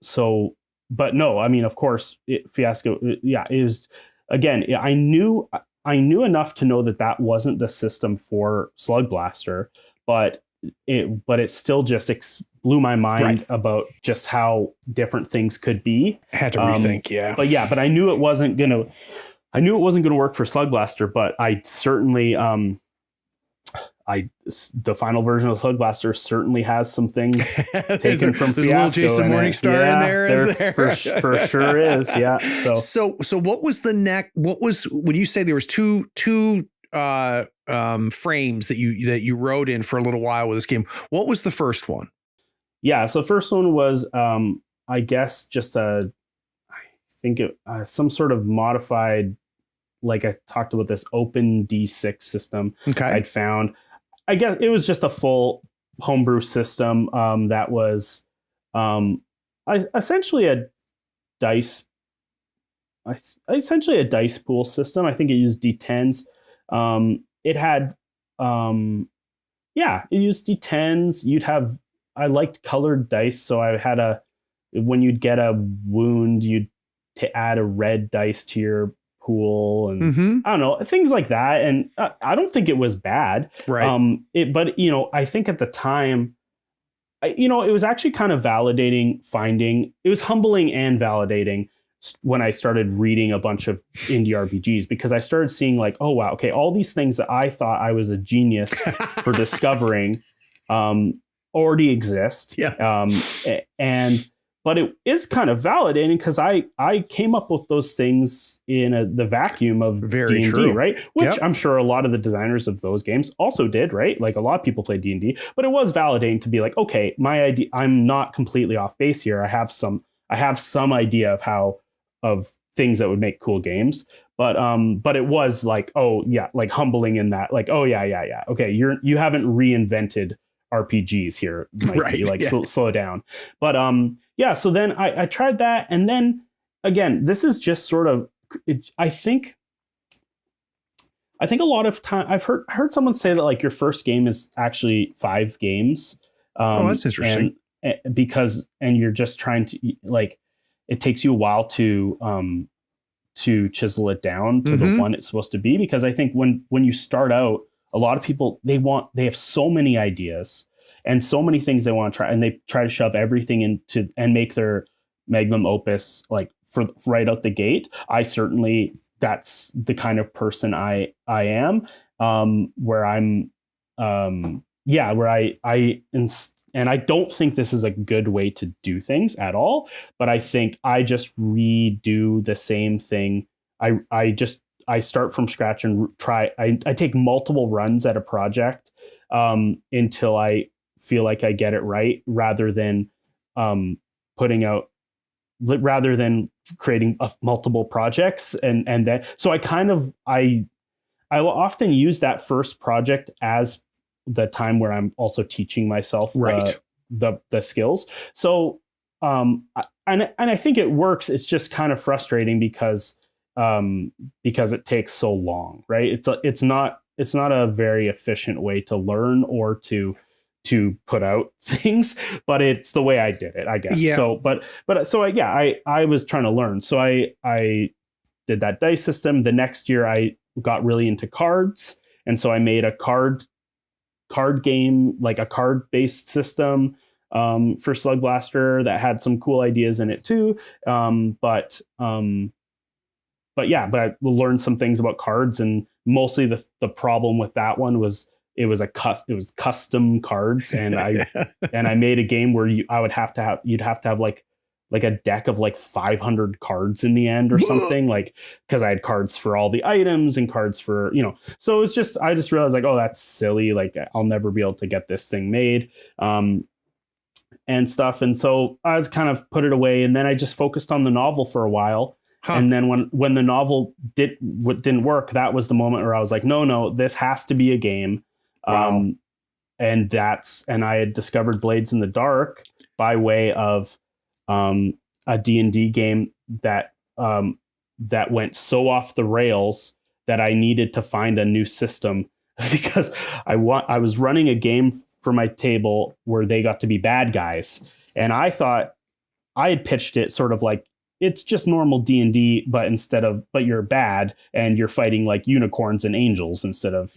but no, I mean, of course, Fiasco. It was, again, I knew enough to know that wasn't the system for Slugblaster, but it still just blew my mind about just how different things could be. Had to rethink, But I knew it wasn't gonna work for Slugblaster, but I certainly the final version of Slugblaster certainly has some things taken from Fiasco. There's a little Jason Morningstar in there, is there? For sure is, yeah. So what was the neck? What was, when you say there was two frames that you wrote in for a little while with this game? What was the first one? Yeah, so the first one was I guess just some sort of modified, like I talked about, this open D6 system I'd found. I guess it was just a full homebrew system that was essentially a dice pool system. I think it used D10s. It had it used D10s. I liked colored dice, so I had when you'd get a wound, you'd add a red dice to your pool, and I don't know, things like that. And I don't think it was bad. Right. But I think at the time, it was actually kind of validating it was humbling and validating when I started reading a bunch of indie RPGs, because I started seeing like, oh wow, okay, all these things that I thought I was a genius for discovering already exist. Yeah. But it is kind of validating, because I came up with those things in the vacuum of D&D, right? Which I'm sure a lot of the designers of those games also did, right? Like a lot of people play D&D, but it was validating to be like, okay, my idea, I'm not completely off base here. I have some idea of things that would make cool games. But it was like, oh yeah, like humbling in that, like, oh yeah. Okay, you haven't reinvented RPGs here, Mikey. Like slow down. But so then I tried that, and then again, this is just sort of, I think a lot of time I've heard someone say that like your first game is actually 5 games. That's interesting. Because you're just trying to, like, it takes you a while to chisel it down to the one it's supposed to be. Because I think when you start out, a lot of people, they have so many ideas and so many things they want to try, and they try to shove everything into and make their magnum opus like for right out the gate. That's the kind of person I am, where I'm, where and I don't think this is a good way to do things at all, but I think I just redo the same thing. I start from scratch and I take multiple runs at a project until I feel like I get it right, rather than putting out, rather than creating multiple projects. And then, so I will often use that first project as the time where I'm also teaching myself Right. the skills. So, and I think it works. It's just kind of frustrating because it takes so long, right? It's not a very efficient way to learn or to put out things, but it's the way I did it, I guess. Yeah. So, I was trying to learn. So I did that dice system. The next year I got really into cards. And so I made a card game, like a card based system for Slugblaster that had some cool ideas in it too. But I learned some things about cards, and mostly the problem with that one was it was custom cards, and I made a game where you'd have to have like a deck of like 500 cards in the end or something, like, because I had cards for all the items and cards for, so it's just, I just realized like, oh, that's silly. Like, I'll never be able to get this thing made and stuff. And so I was kind of put it away, and then I just focused on the novel for a while. Huh. And then when the novel didn't work, that was the moment where I was like, no, this has to be a game. Wow. And I had discovered Blades in the Dark by way of a D&D game that went so off the rails that I needed to find a new system because I was running a game for my table where they got to be bad guys. And I thought I had pitched it sort of like, it's just normal D&D, but you're bad and you're fighting like unicorns and angels instead of,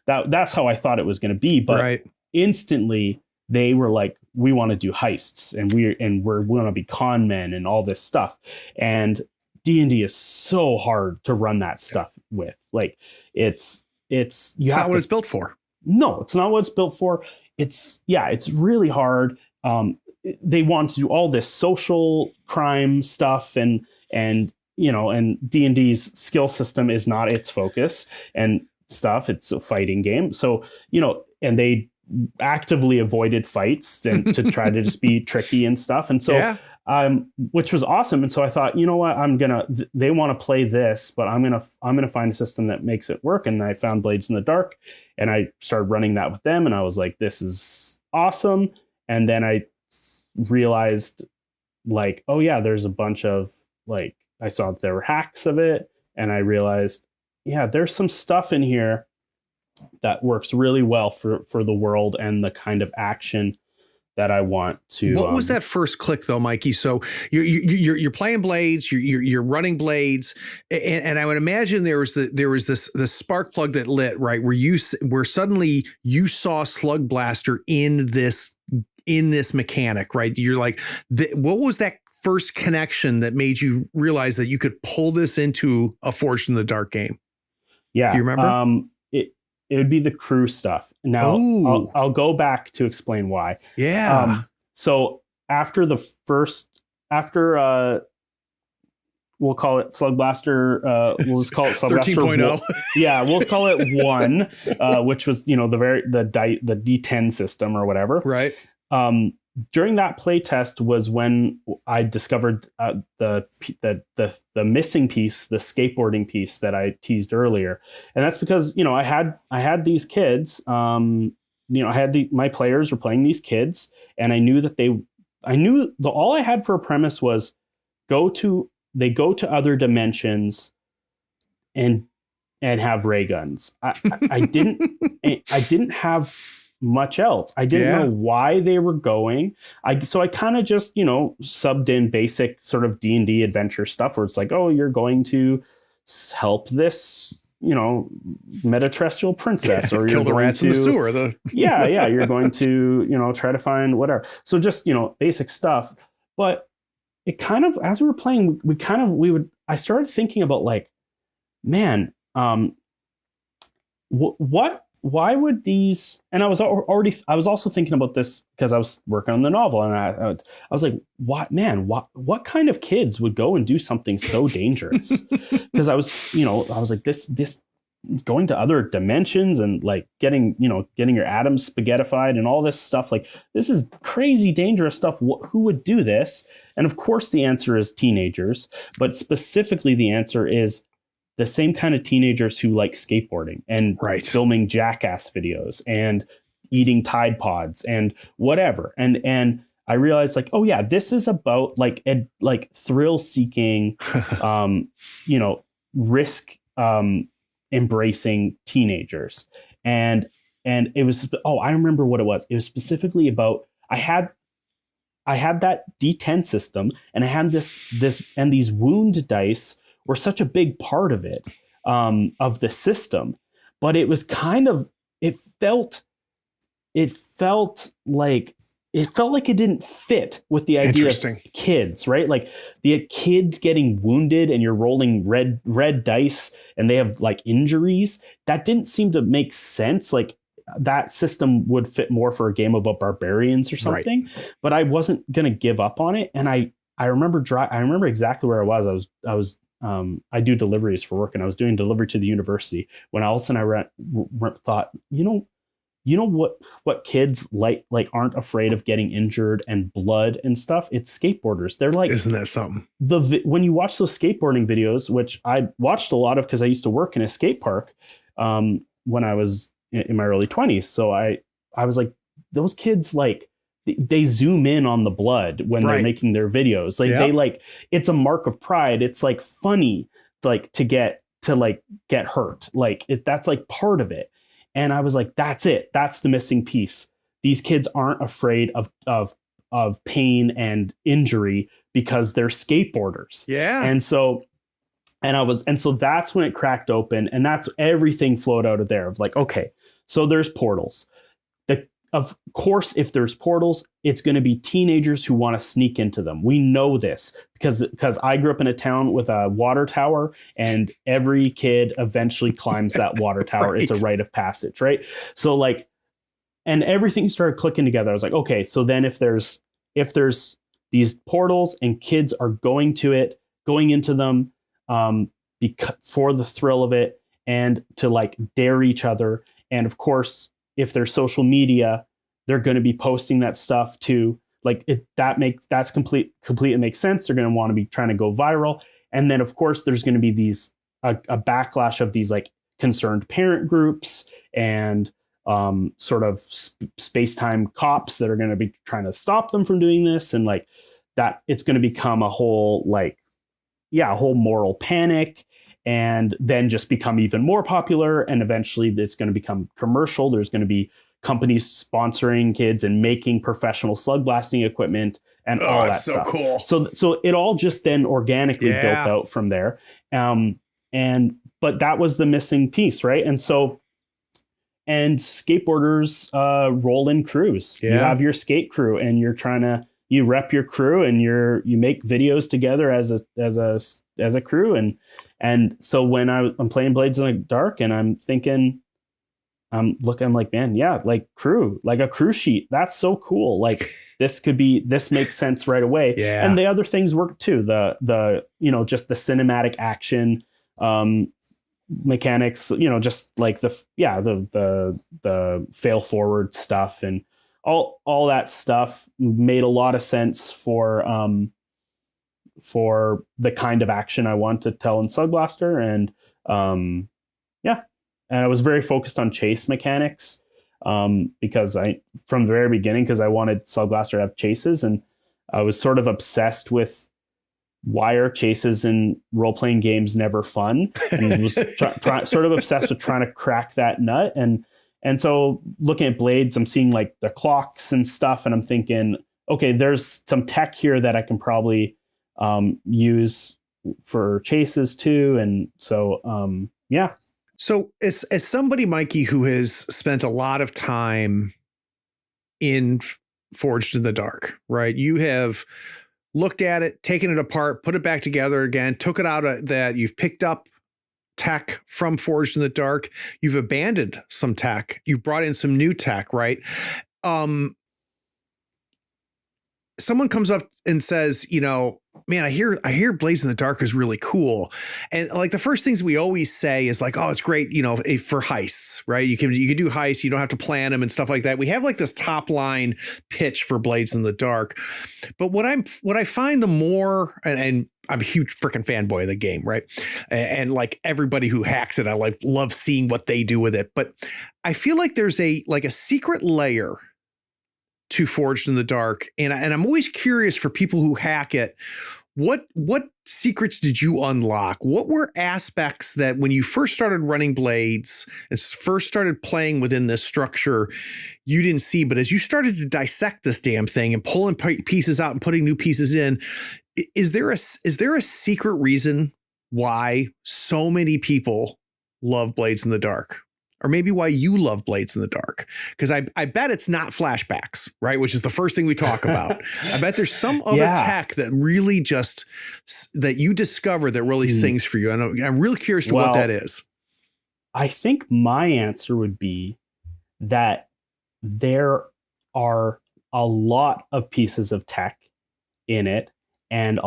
that's how I thought it was going to be. But instantly they were like, we want to do heists and we want to be con men and all this stuff. And D&D is so hard to run that stuff with. Like it's not what it's built for. No, it's not what it's built for. It's really hard. They want to do all this social crime stuff and D&D's skill system is not its focus and stuff. It's a fighting game. So, and they actively avoided fights and to try to just be tricky and stuff. And so, which was awesome. And so I thought, you know what, they want to play this, but I'm going to find a system that makes it work. And I found Blades in the Dark and I started running that with them. And I was like, this is awesome. And then I realized like, oh yeah, there's a bunch of like, I saw that there were hacks of it. And I realized, yeah, there's some stuff in here that works really well for the world and the kind of action that I want to. What was that first click though, Mikey? So you're playing Blades, you're running Blades, and I would imagine there was this spark plug that lit, right, where suddenly you saw Slugblaster in this mechanic, right? You're like, what was that first connection that made you realize that you could pull this into a Forged in the Dark game? Yeah, do you remember? It would be the crew stuff. Now I'll go back to explain why. Yeah. So after we'll call it Slugblaster. We'll just call it Slugblaster 13.0. Yeah, we'll call it 1, which was the D10 system or whatever. Right. During that play test was when I discovered the missing piece, the skateboarding piece that I teased earlier, and that's because I had these kids. My players were playing these kids, and I knew that all I had for a premise was they go to other dimensions and have ray guns. I didn't have much else. I didn't know why they were going. So I kind of just, subbed in basic sort of D&D adventure stuff where it's like, oh, you're going to help this, metaterrestrial princess, or kill the rats in the sewer. You're going to, try to find whatever. So just, basic stuff. But it kind of, as we were playing, I started thinking about like, man, why would these, and I was also thinking about this because I was working on the novel, and I was like, what kind of kids would go and do something so dangerous? Because I was like, this going to other dimensions and like getting your atoms spaghettified and all this stuff. Like, this is crazy dangerous stuff. Who would do this? And of course the answer is teenagers, but specifically the answer is the same kind of teenagers who like skateboarding and filming jackass videos and eating Tide Pods and whatever. And I realized, like, oh yeah, this is about like thrill seeking, risk embracing teenagers. And it was, I remember what it was. It was specifically about, I had that D10 system, and I had this and these wound dice were such a big part of it, of the system. But it was kind of, it felt like it didn't fit with the idea of kids, right? Like the kids getting wounded and you're rolling red dice and they have like injuries. That didn't seem to make sense. Like that system would fit more for a game about barbarians or something, but I wasn't going to give up on it. And I remember exactly where I was. I do deliveries for work, and I was doing delivery to the university when all of a sudden I thought, you know what kids like aren't afraid of getting injured and blood and stuff? It's skateboarders. They're like, isn't that something? When you watch those skateboarding videos, which I watched a lot of because I used to work in a skate park when I was in my early 20s. So I was like, those kids, like, they zoom in on the blood when they're making their videos. Like they like, it's a mark of pride. It's like funny, like to get hurt. Like that's like part of it. And I was like, that's it. That's the missing piece. These kids aren't afraid of pain and injury because they're skateboarders. Yeah. And so that's when it cracked open, and that's everything flowed out of there of like, okay, so there's portals. Of course, if there's portals, it's going to be teenagers who want to sneak into them. We know this because I grew up in a town with a water tower, and every kid eventually climbs that water tower. It's a rite of passage, right? So like, and everything started clicking together. I was like, okay, so then if there's these portals and kids are going into them for the thrill of it and to like dare each other, and of course, if there's social media, they're going to be posting that stuff too. Like that's completely makes sense. They're going to want to be trying to go viral. And then of course there's going to be a backlash of these like concerned parent groups and sort of space-time cops that are going to be trying to stop them from doing this. And like that, it's going to become a whole moral panic, and then just become even more popular. And eventually it's going to become commercial. There's going to be companies sponsoring kids and making professional slug blasting equipment and all that stuff. Cool. So it all just then organically built out from there. But that was the missing piece, right? And skateboarders roll in crews. Yeah. You have your skate crew, and you rep your crew, and you make videos together as a crew. And so when I'm playing Blades in the Dark and I'm thinking, I'm like, man, yeah, like crew, like a crew sheet. That's so cool. Like this makes sense right away. Yeah. And the other things work too. The just the cinematic action mechanics, just like the fail forward stuff and all that stuff made a lot of sense for the kind of action I want to tell in Slugblaster. And and I was very focused on chase mechanics because from the very beginning, because I wanted Slugblaster to have chases, and I was sort of obsessed with why are chases in role-playing games never fun, and was sort of obsessed with trying to crack that nut. And so looking at Blades, I'm seeing like the clocks and stuff, and I'm thinking, okay, there's some tech here that I can probably use for chases too. And so, yeah. So as somebody, Mikey, who has spent a lot of time in Forged in the Dark, right? You have looked at it, taken it apart, put it back together again, took it out of that. You've picked up tech from Forged in the Dark. You've abandoned some tech. You've brought in some new tech, right? Someone comes up and says, Man, I hear Blades in the Dark is really cool. And like the first things we always say is like, oh, it's great, you know, for heists, right? You can do heists, you don't have to plan them and stuff like that. We have like this top line pitch for Blades in the Dark. But what I find the more, and I'm a huge freaking fanboy of the game, right? And like everybody who hacks it, I love seeing what they do with it. But I feel like there's a secret layer to Forged in the Dark. And I'm always curious for people who hack it, what secrets did you unlock? What were aspects that when you first started running Blades and first started playing within this structure, you didn't see, but as you started to dissect this damn thing and pulling pieces out and putting new pieces in, is there a secret reason why so many people love Blades in the Dark? Or maybe why you love Blades in the Dark? Because I bet it's not flashbacks, right? Which is the first thing we talk about. I bet there's some other tech that really just, that you discover that really sings for you. And I'm really curious to what that is. I think my answer would be that there are a lot of pieces of tech in it, and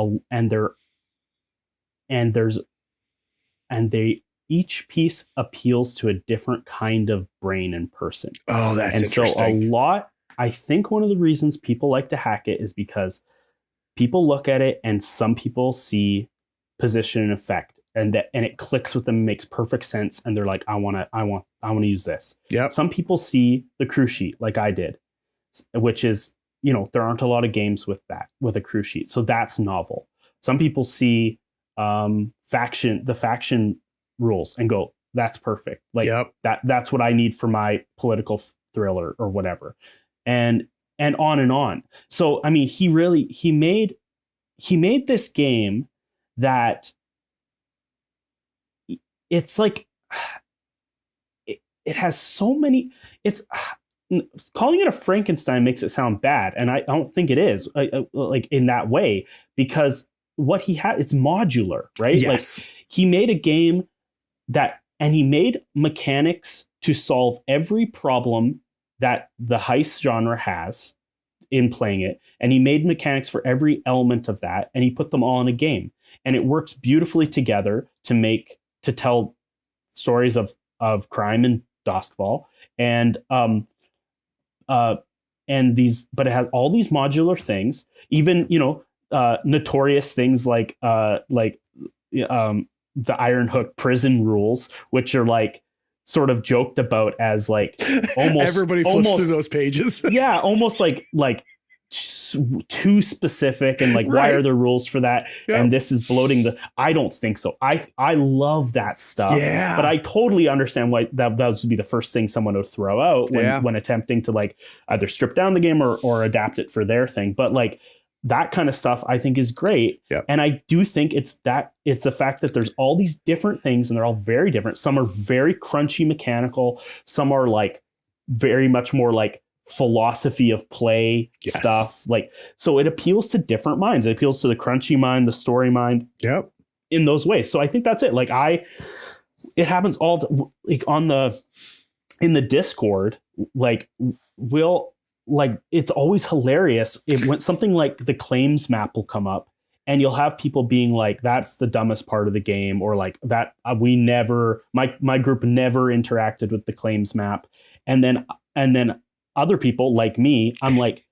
they each piece appeals to a different kind of brain and person. Oh, that's interesting. So I think one of the reasons people like to hack it is because people look at it and some people see position and effect, and it clicks with them, makes perfect sense, and they're like, I want to use this. Yeah. Some people see the crew sheet like I did, which is, there aren't a lot of games with a crew sheet, so that's novel. Some people see the faction rules and go, that's perfect. Like that's what I need for my political thriller or whatever. And on and on. So, I mean, he made this game that it's like, it has so many, calling it a Frankenstein makes it sound bad. And I don't think it is like in that way, because what he had, it's modular, right? Yes. Like he made a game and he made mechanics to solve every problem that the heist genre has in playing it. And he made mechanics for every element of that, and he put them all in a game. And it works beautifully together to tell stories of crime and Doskval. And but it has all these modular things, even, notorious things like the Iron Hook prison rules, which are like sort of joked about as like almost everybody flips through those pages. Yeah, almost like too specific, and like why are there rules for that? Yep. And this is bloating I don't think so. I love that stuff. Yeah. But I totally understand why that would be the first thing someone would throw out when attempting to like either strip down the game or adapt it for their thing. But like that kind of stuff I think is great. Yep. And I do think it's the fact that there's all these different things and they're all very different. Some are very crunchy mechanical. Some are like very much more like philosophy of play stuff. Like, so it appeals to different minds. It appeals to the crunchy mind, the story mind. Yep. In those ways. So I think that's it. Like it happens all like in the Discord, like it's always hilarious when something like the claims map will come up, and you'll have people being like, that's the dumbest part of the game, or like that my group never interacted with the claims map. And then other people like me, I'm like,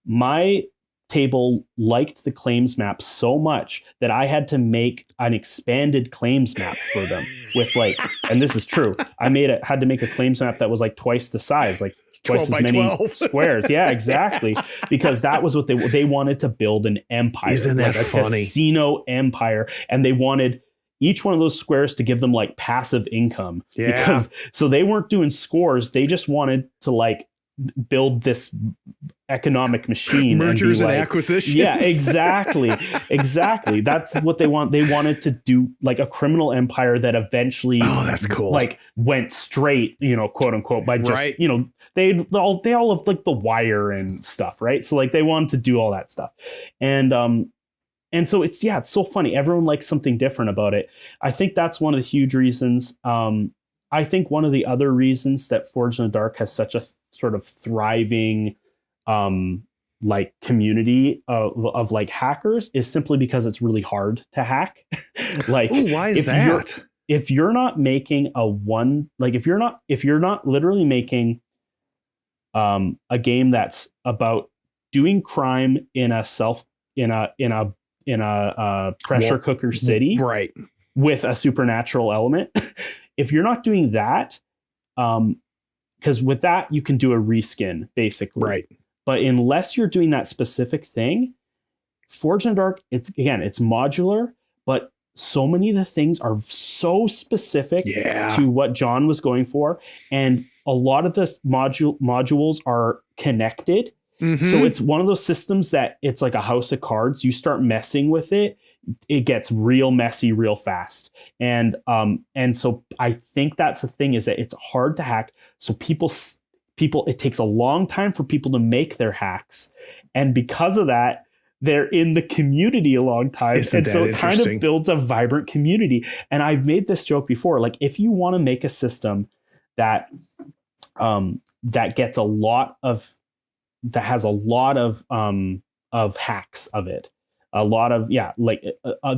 my table liked the claims map so much that I had to make an expanded claims map for them with like, and this is true, had to make a claims map that was like twice the size, like twice as many squares. Yeah, exactly. Because that was what they wanted to build an empire. Isn't that like funny? A casino empire. And they wanted each one of those squares to give them like passive income. Yeah. So they weren't doing scores. They just wanted to like build this economic machine. Mergers and acquisitions. Yeah, exactly. That's what they want. They wanted to do like a criminal empire that eventually that's cool. Like went straight, quote unquote, by just, right. They all have like the wire and stuff, right? So like they wanted to do all that stuff. And so it's so funny. Everyone likes something different about it. I think that's one of the huge reasons. I think one of the other reasons that Forged in the Dark has such a sort of thriving like community of like hackers is simply because it's really hard to hack. Like, ooh, why is that? If you're not making if you're not literally making a game that's about doing crime in a pressure cooker city, right, with a supernatural element, if you're not doing that, because with that you can do a reskin basically, right. But unless you're doing that specific thing, Forge in the Dark, it's modular, but so many of the things are so specific to what John was going for. And a lot of the modules are connected. Mm-hmm. So it's one of those systems that it's like a house of cards. You start messing with it, it gets real messy real fast. And so I think that's the thing, is that it's hard to hack. So people, it takes a long time for people to make their hacks. And because of that, they're in the community a long time. And so it kind of builds a vibrant community. And I've made this joke before, like if you want to make a system that gets that has a lot of hacks of it, a lot of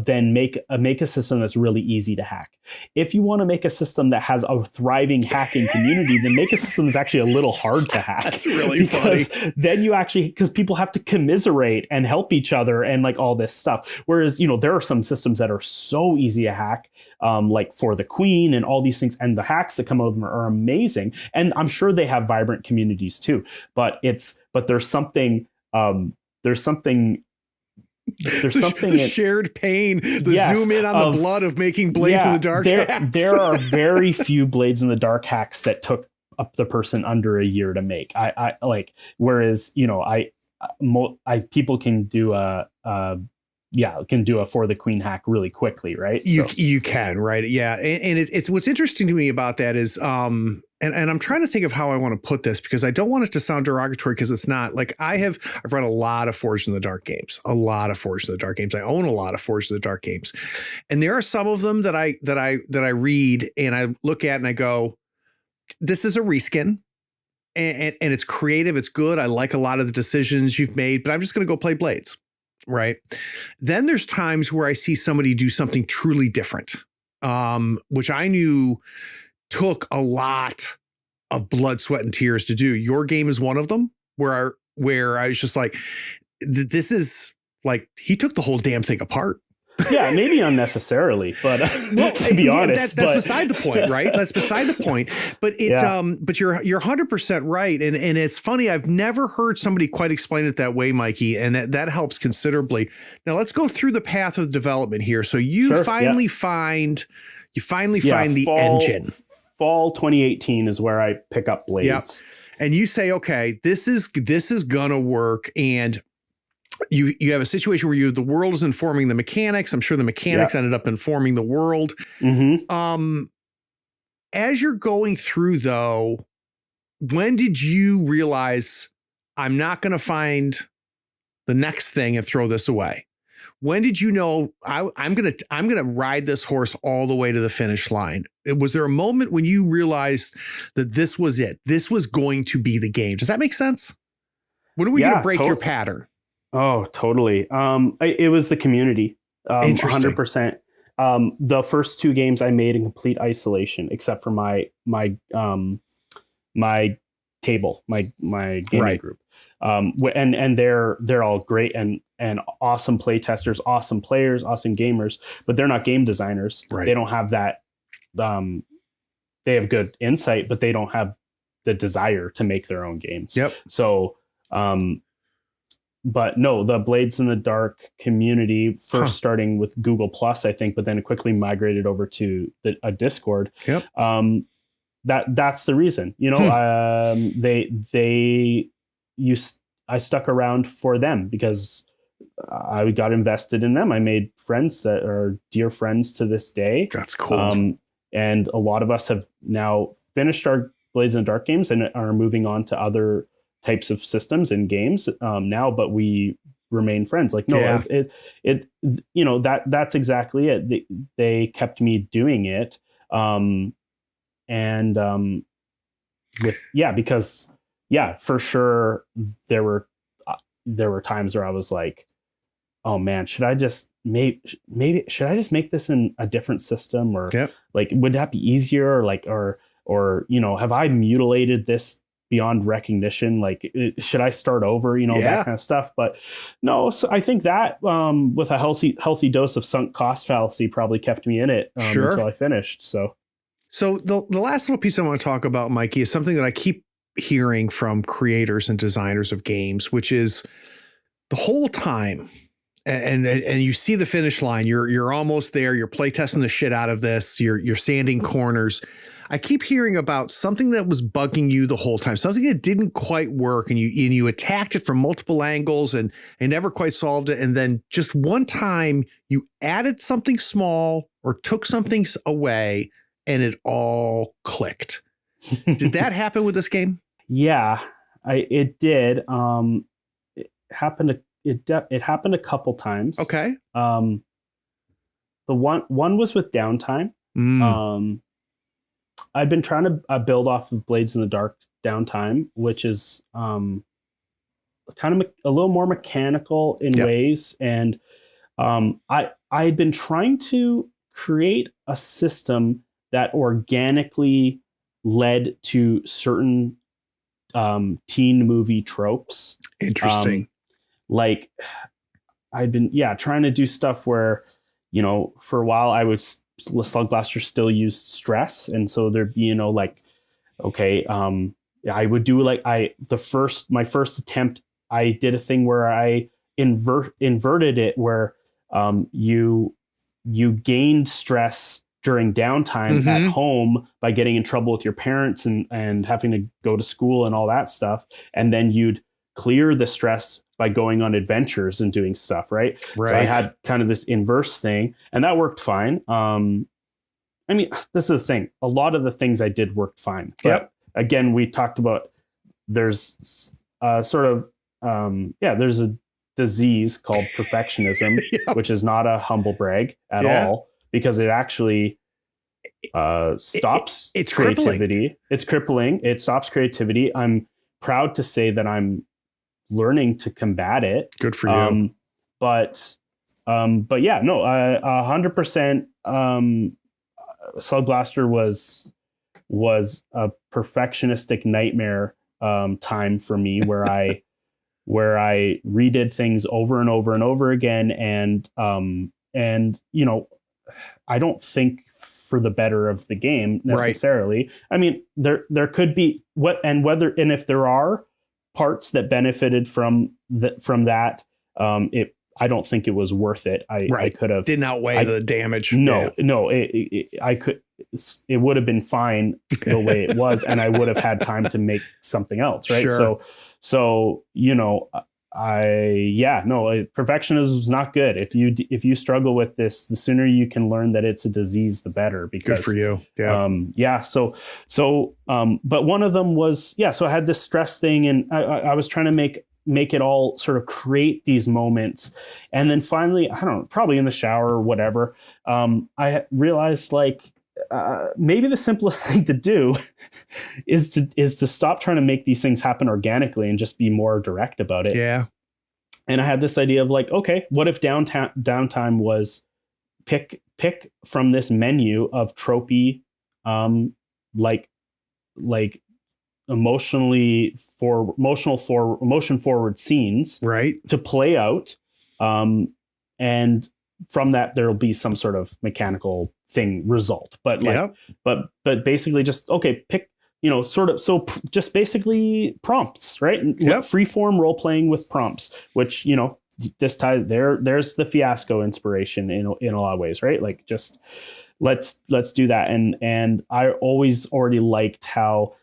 then make a system that's really easy to hack. If you want to make a system that has a thriving hacking community, then make a system that's actually a little hard to hack. That's really funny. Then because people have to commiserate and help each other and like all this stuff. Whereas, there are some systems that are so easy to hack, like For the Queen and all these things, and the hacks that come out of them are amazing. And I'm sure they have vibrant communities too. But there's something the shared pain, zoom in on the blood of making Blades in the Dark hacks. There are very few Blades in the Dark hacks that took up the person under a year to make. I like, whereas people can do a For the Queen hack really quickly, right? You can, right? Yeah, and it's what's interesting to me about that is and I'm trying to think of how I want to put this, because I don't want it to sound derogatory, because it's not. Like I've read a lot of Forged in the Dark games, I own a lot of Forged in the Dark games, and there are some of them that I read and I look at and I go, this is a reskin. And it's creative, it's good. I like a lot of the decisions you've made, but I'm just going to go play Blades. Right. Then there's times where I see somebody do something truly different, which I knew took a lot of blood, sweat, and tears to do. Your game is one of them where I was just like, this is like, he took the whole damn thing apart. Yeah, maybe unnecessarily, but to be honest, that's beside the point, right? That's beside the point. But but you're 100% right, and it's funny. I've never heard somebody quite explain it that way, Mikey, and that helps considerably. Now let's go through the path of development here. So you finally find the engine. Fall 2018 is where I pick up Blades, and you say, okay, this is gonna work, and you have a situation where the world is informing the mechanics. I'm sure the mechanics ended up informing the world. Mm-hmm. As you're going through, though, when did you realize I'm not going to find the next thing and throw this away? When did you know I'm gonna ride this horse all the way to the finish line? Was there a moment when you realized that this was it? This was going to be the game. Does that make sense? When are we going to break your pattern? Oh, totally. It was the community. 100%. The first two games I made in complete isolation, except for my table, my gaming group. And they're all great and awesome play testers, awesome players, awesome gamers, but they're not game designers. Right. They don't have that. They have good insight, but they don't have the desire to make their own games. Yep. So, but no, the Blades in the Dark community first starting with Google Plus, I think, but then it quickly migrated over to a Discord. Yep. That's the reason, I stuck around for them because I got invested in them. I made friends that are dear friends to this day. That's cool. And a lot of us have now finished our Blades in the Dark games and are moving on to other types of systems and games now, but we remain friends. Like, no, that's exactly it. They kept me doing it. Because for sure there were there were times where I was like, oh man, should I just should I just make this in a different system, or like, would that be easier, or like, or, you know, have I mutilated this beyond recognition? Like, should I start over, you know, that kind of stuff. But no, so I think that with a healthy dose of sunk cost fallacy probably kept me in it until I finished. So the last little piece I want to talk about, Mikey, is something that I keep hearing from creators and designers of games, which is the whole time, and you see the finish line, you're almost there, you're playtesting the shit out of this, you're sanding corners. I keep hearing about something that was bugging you the whole time, something that didn't quite work, and you attacked it from multiple angles and never quite solved it. And then just one time you added something small or took something away and it all clicked. Did that happen with this game? Yeah, it did. It happened a couple times. Okay. The one was with downtime. I've been trying to build off of Blades in the Dark downtime, which is kind of a little more mechanical in ways. And I had been trying to create a system that organically led to certain teen movie tropes. Interesting. Like I'd been, trying to do stuff where, you know, for a while Slugblaster still used stress. And so there'd be, you know, like, okay, I would do like my first attempt, I did a thing where I inverted it where you gained stress during downtime at home by getting in trouble with your parents and having to go to school and all that stuff. And then you'd clear the stress by going on adventures and doing stuff. Right. So I had kind of this inverse thing, and that worked fine. I mean, this is the thing. A lot of the things I did worked fine. But again, we talked about there's there's a disease called perfectionism, which is not a humble brag at all, because it actually stops it's creativity. Crippling. It's crippling. It stops creativity. I'm proud to say that I'm learning to combat it. Good for you. But yeah, no, 100%. Slugblaster was a perfectionistic nightmare time for me, where I redid things over and over and over again, and you know, I don't think for the better of the game necessarily. I mean, there could be if there are parts that benefited from that, I don't think it was worth it. I could have didn't outweigh the damage. No, it would have been fine the way it was, and I would have had time to make something else. Right. Sure. So, you know, perfectionism is not good. If you struggle with this, the sooner you can learn that it's a disease, the better. Because, good for you. Yeah. But one of them was, so I had this stress thing, and I was trying to make it all sort of create these moments. And then finally, I don't know, probably in the shower or whatever, I realized like, maybe the simplest thing to do is to stop trying to make these things happen organically and just be more direct about it. Yeah. And I had this idea of like, okay, what if downtime was pick from this menu of tropey, like emotion forward scenes, right, to play out, and from that there'll be some sort of mechanical thing result, but but basically just pick, you know, just basically prompts, right? Free form role playing with prompts, which, you know, this ties there's the Fiasco inspiration in a lot of ways, right? Like, just let's do that. And I always already liked how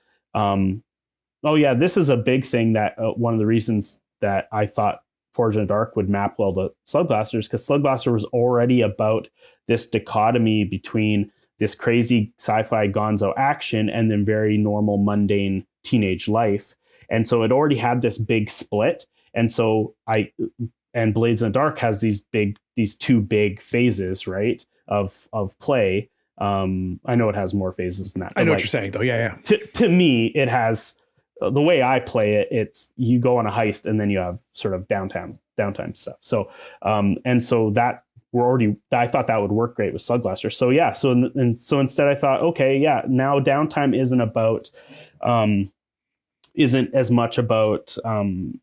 this is a big thing that one of the reasons that I thought Forge in the Dark would map well to Slugblaster is because Slugblaster was already about this dichotomy between this crazy sci-fi gonzo action and then very normal, mundane teenage life. And so it already had this big split. And so Blades in the Dark has these two big phases, right, of play. I know it has more phases than that. I know what you're saying, though. Yeah. To me, it has the way I play it, it's you go on a heist and then you have sort of downtime stuff. So and so that I thought that would work great with Slugblaster. So yeah, so instead I thought, okay, yeah, now downtime isn't as much about kind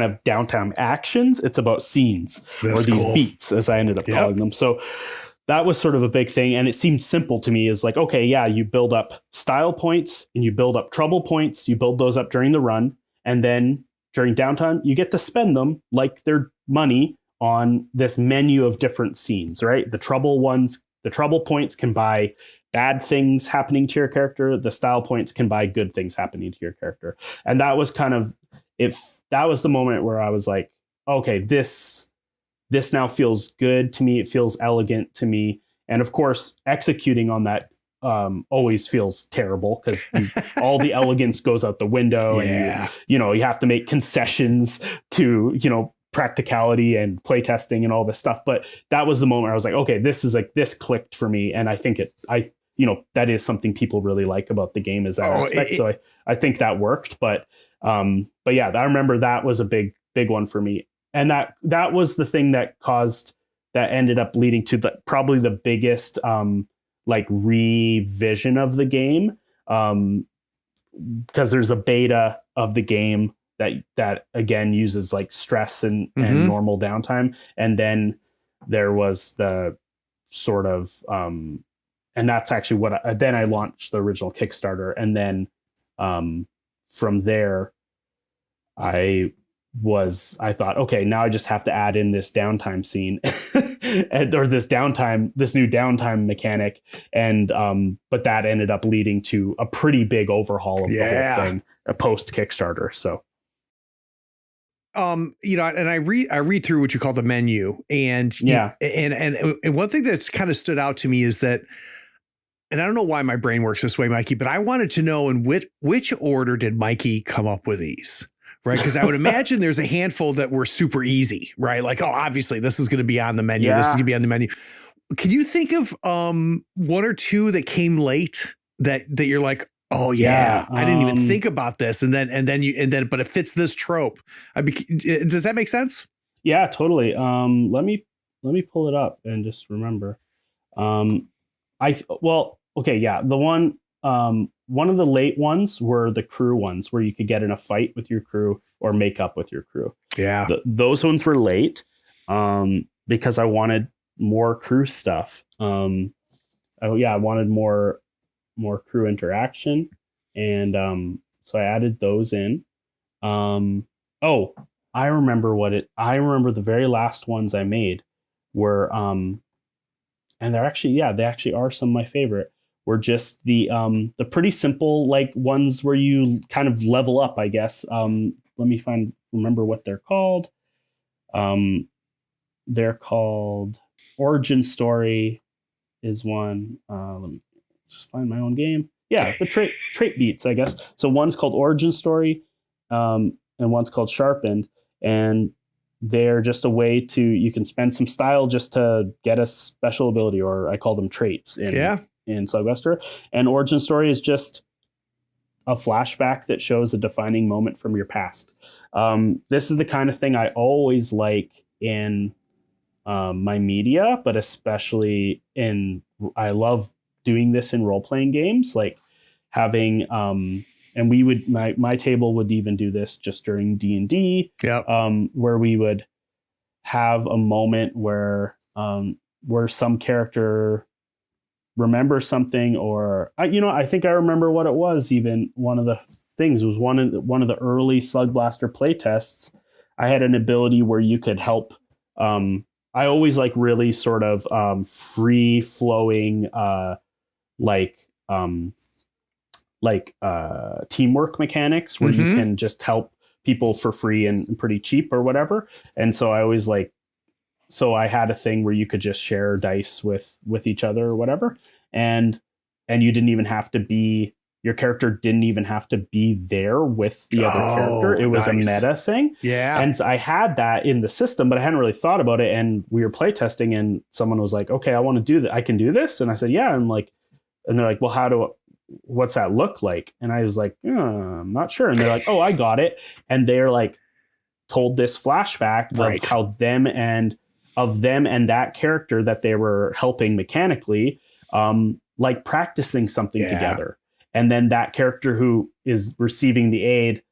of downtime actions. It's about scenes. That's or these cool. beats, as I ended up calling them. So that was sort of a big thing. And it seemed simple to me. Is like, okay, yeah, you build up style points and you build up trouble points. You build those up during the run. And then during downtime, you get to spend them like they're money on this menu of different scenes, right? The trouble points can buy bad things happening to your character. The style points can buy good things happening to your character. And that was kind of, that was the moment where I was like, okay, this now feels good to me. It feels elegant to me. And of course, executing on that always feels terrible because all the elegance goes out the window. And you have to make concessions to, practicality and playtesting and all this stuff. But that was the moment where I was like, okay, this clicked for me. And I think that is something people really like about the game, is that aspect. So I think that worked. But yeah, I remember that was a big one for me. And that was the thing that ended up leading to probably the biggest revision of the game. Because there's a beta of the game that again uses like stress and normal downtime. And then there was the sort of, and that's actually then I launched the original Kickstarter. And then from there, I thought, okay, now I just have to add in this downtime scene or this new downtime mechanic. And, but that ended up leading to a pretty big overhaul of the whole thing, a post Kickstarter. So, and I read through what you call the menu, and and one thing that's kind of stood out to me is that, and I don't know why my brain works this way, Mikey, but I wanted to know in which order did Mikey come up with these? Right. Because I would imagine there's a handful that were super easy, right? Like, oh, obviously this is going to be on the menu. This is going to be on the menu. Can you think of one or two that came late that you're like, oh yeah, I didn't even think about this. And then, but it fits this trope. Does that make sense? Yeah, totally. Let me pull it up and just remember. One of the late ones were the crew ones where you could get in a fight with your crew or make up with your crew. Yeah. Those ones were late because I wanted more crew stuff. I wanted more crew interaction. And so I added those in. I remember the very last ones I made were, and they actually are some of my favorite. Were just the pretty simple like ones where you kind of level up, I guess. Let me remember what they're called. They're called Origin Story is one. Let me just find my own game. Yeah, the trait beats, I guess. So one's called Origin Story, and one's called Sharpened, and they're just a way you can spend some style just to get a special ability, or I call them traits in Slugblaster. And Origin Story is just a flashback that shows a defining moment from your past. This is the kind of thing I always like in my media, but especially I love doing this in role-playing games, like having, and we would, my table would even do this just during D&D, where we would have a moment where some character remember something, or I think I remember what it was. Even one of the things was one of the early Slugblaster playtests. I had an ability where you could help. I always like really sort of free flowing teamwork mechanics where you can just help people for free and pretty cheap or whatever. And so I always I had a thing where you could just share dice with each other or whatever. And you didn't even have to be, your character didn't even have to be there with the other character. It was nice. A meta thing. Yeah. And I had that in the system, but I hadn't really thought about it. And we were playtesting and someone was like, okay, I want to do that. I can do this. And I said, yeah. And they're like, well, how do what's that look like? And I was like, I'm not sure. And they're like, oh, I got it. And they're like told this flashback Right. of how them and that character that they were helping mechanically, like practicing something together. And then that character who is receiving the aid,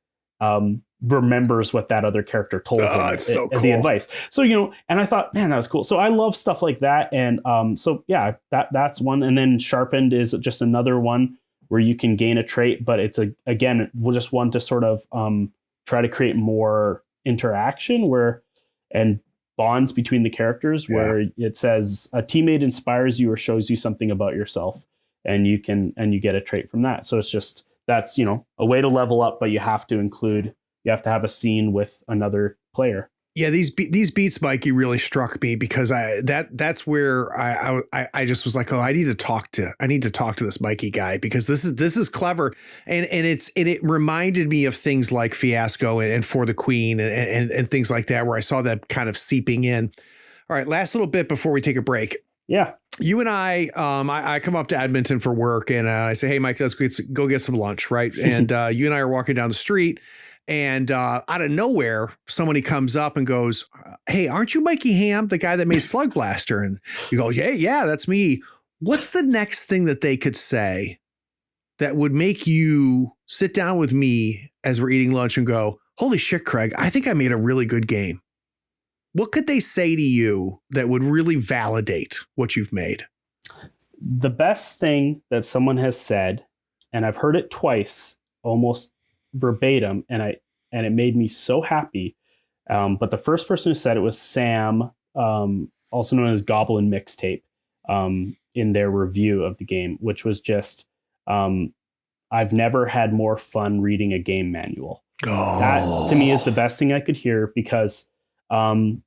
remembers what that other character told him, it's so cool. the advice. So, and I thought, man, that was cool. So I love stuff like that. And so yeah, that's one. And then Sharpened is just another one where you can gain a trait, but it's again, we'll just want to sort of try to create more interaction and bonds between the characters, where it says a teammate inspires you or shows you something about yourself, and you get a trait from that. So it's just, that's, a way to level up, but you have to have a scene with another player. Yeah, these beats, Mikey, really struck me because that's where I just was like, oh, I need to talk to this Mikey guy, because this is clever, and it reminded me of things like Fiasco and For the Queen and things like that, where I saw that kind of seeping in. All right, last little bit before we take a break. Yeah. You and I come up to Edmonton for work, and I say, hey, Mike, let's go get some lunch, right? And you and I are walking down the street, and out of nowhere, somebody comes up and goes, hey, aren't you Mikey Hamm, the guy that made Slugblaster? And you go, yeah, that's me. What's the next thing that they could say that would make you sit down with me as we're eating lunch and go, holy shit, Craig, I think I made a really good game? What could they say to you that would really validate what you've made? The best thing that someone has said, and I've heard it twice, almost verbatim, and it made me so happy. But the first person who said it was Sam, also known as Goblin Mixtape, in their review of the game, which was just, I've never had more fun reading a game manual. Oh. That to me is the best thing I could hear, because I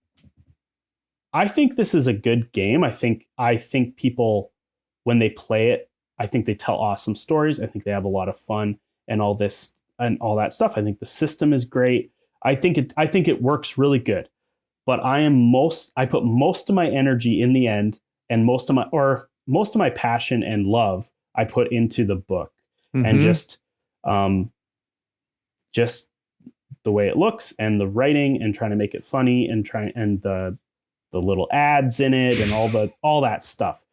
think this is a good game. I think people, when they play it, I think they tell awesome stories. I think they have a lot of fun and all this and all that stuff. I think the system is great. I think it works really good. But I put most of my energy in the end, and most of my passion and love I put into the book. Mm-hmm. And just the way it looks and the writing and trying to make it funny and the little ads in it and all that stuff,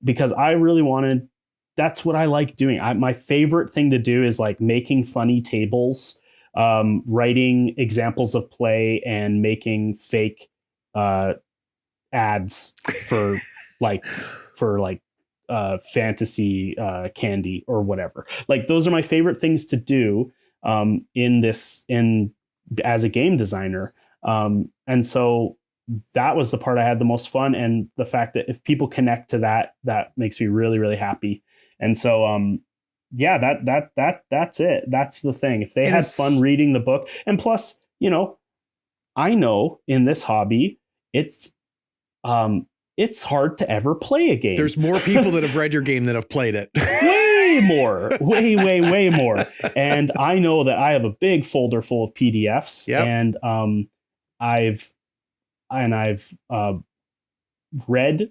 because I really wanted, that's what I like doing. My favorite thing to do is like making funny tables, writing examples of play, and making fake ads for fantasy candy or whatever. Like, those are my favorite things to do as a game designer. And so that was the part I had the most fun. And the fact that if people connect to that makes me really, really happy. And so, that's it. That's the thing. If they had fun reading the book, and plus, I know in this hobby, it's hard to ever play a game. There's more people that have read your game than have played it. Way more, way more. And I know that I have a big folder full of PDFs, and I've read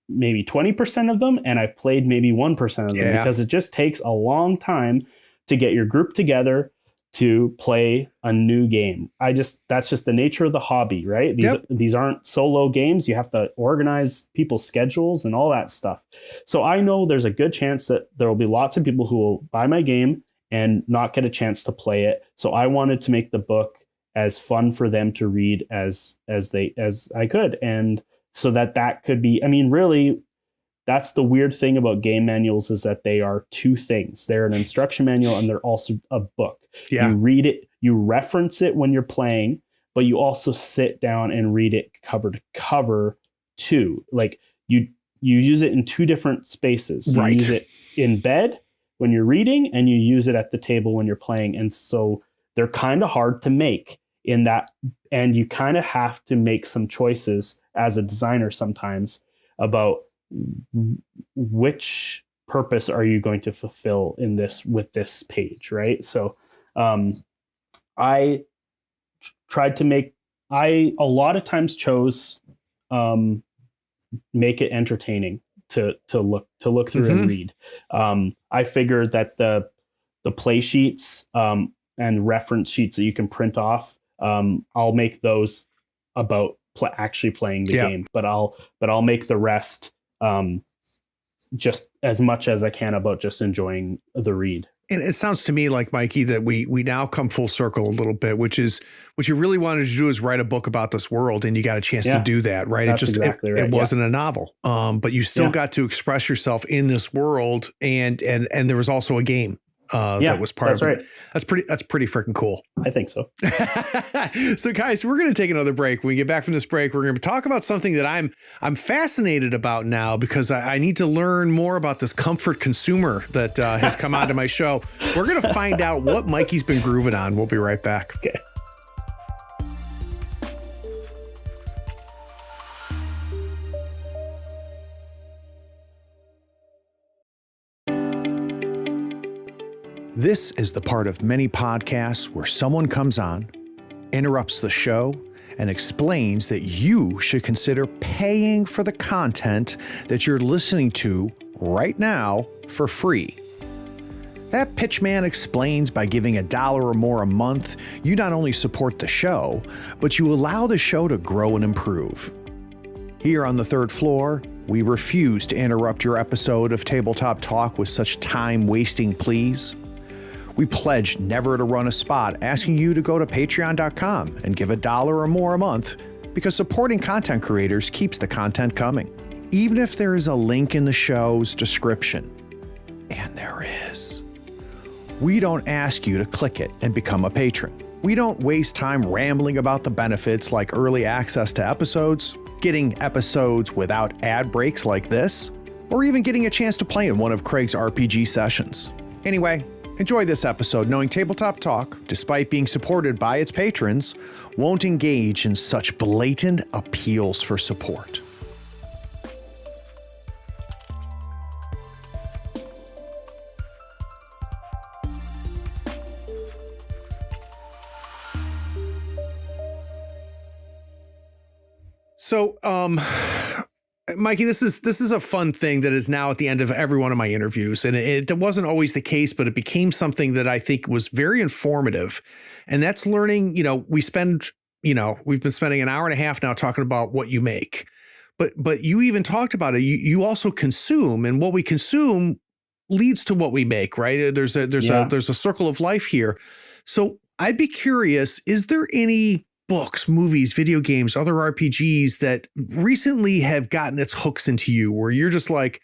maybe 20% of them, and I've played maybe 1% of them, because it just takes a long time to get your group together to play a new game. That's just the nature of the hobby, right? These aren't solo games. You have to organize people's schedules and all that stuff. So I know there's a good chance that there will be lots of people who will buy my game and not get a chance to play it. So I wanted to make the book as fun for them to read as I could. And so that could be, really, that's the weird thing about game manuals, is that they are two things. They're an instruction manual, and they're also a book. Yeah. You read it, you reference it when you're playing, but you also sit down and read it cover to cover too. Like, you use it in two different spaces. You use it in bed when you're reading, and you use it at the table when you're playing. And so they're kind of hard to make in that, and you kind of have to make some choices as a designer sometimes about which purpose are you going to fulfill with this page, right? So I tried to a lot of times chose make it entertaining to look through and read. I figured that the play sheets and reference sheets that you can print off, I'll make those about actually playing the game, but I'll make the rest just as much as I can about just enjoying the read. And it sounds to me like, Mikey, that we now come full circle a little bit, which is what you really wanted to do is write a book about this world, and you got a chance to do that, right? That's exactly right. It wasn't a novel, but you still got to express yourself in this world, and there was also a game that was part of it. Right. That's pretty freaking cool. I think so. So guys, we're going to take another break. When we get back from this break, we're going to talk about something that I'm fascinated about now, because I need to learn more about this comfort consumer that has come onto my show. We're going to find out what Mikey's been grooving on. We'll be right back. Okay. This is the part of many podcasts where someone comes on, interrupts the show, and explains that you should consider paying for the content that you're listening to right now for free. That pitchman explains by giving $1 or more a month, you not only support the show, but you allow the show to grow and improve. Here on the third floor, we refuse to interrupt your episode of Tabletop Talk with such time-wasting pleas. We pledge never to run a spot asking you to go to patreon.com and give $1 or more a month, because supporting content creators keeps the content coming, even if there is a link in the show's description. And there is. We don't ask you to click it and become a patron. We don't waste time rambling about the benefits like early access to episodes, getting episodes without ad breaks like this, or even getting a chance to play in one of Craig's RPG sessions. Anyway, enjoy this episode knowing Tabletop Talk, despite being supported by its patrons, won't engage in such blatant appeals for support. So, Mikey, this is a fun thing that is now at the end of every one of my interviews. And it wasn't always the case, but it became something that I think was very informative. And that's learning, we've been spending an hour and a half now talking about what you make. But you even talked about it. You also consume, and what we consume leads to what we make, right? There's a circle of life here. So I'd be curious, is there any books, movies, video games, other RPGs that recently have gotten its hooks into you where you're just like,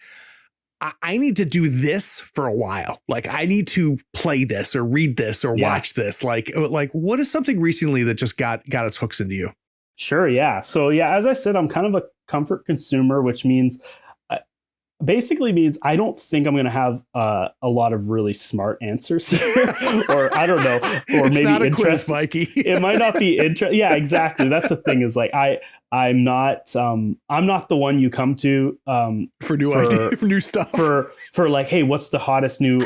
I need to do this for a while. Like, I need to play this or read this or watch this. Like what is something recently that just got its hooks into you? Sure. Yeah. So as I said, I'm kind of a comfort consumer, which means basically means I don't think I'm going to have a lot of really smart answers here, or I don't know, or it's maybe not a interest. Quiz, Mikey. It might not be interest. Yeah, exactly. That's the thing is like I'm not the one you come to for new stuff for like, hey, what's the hottest new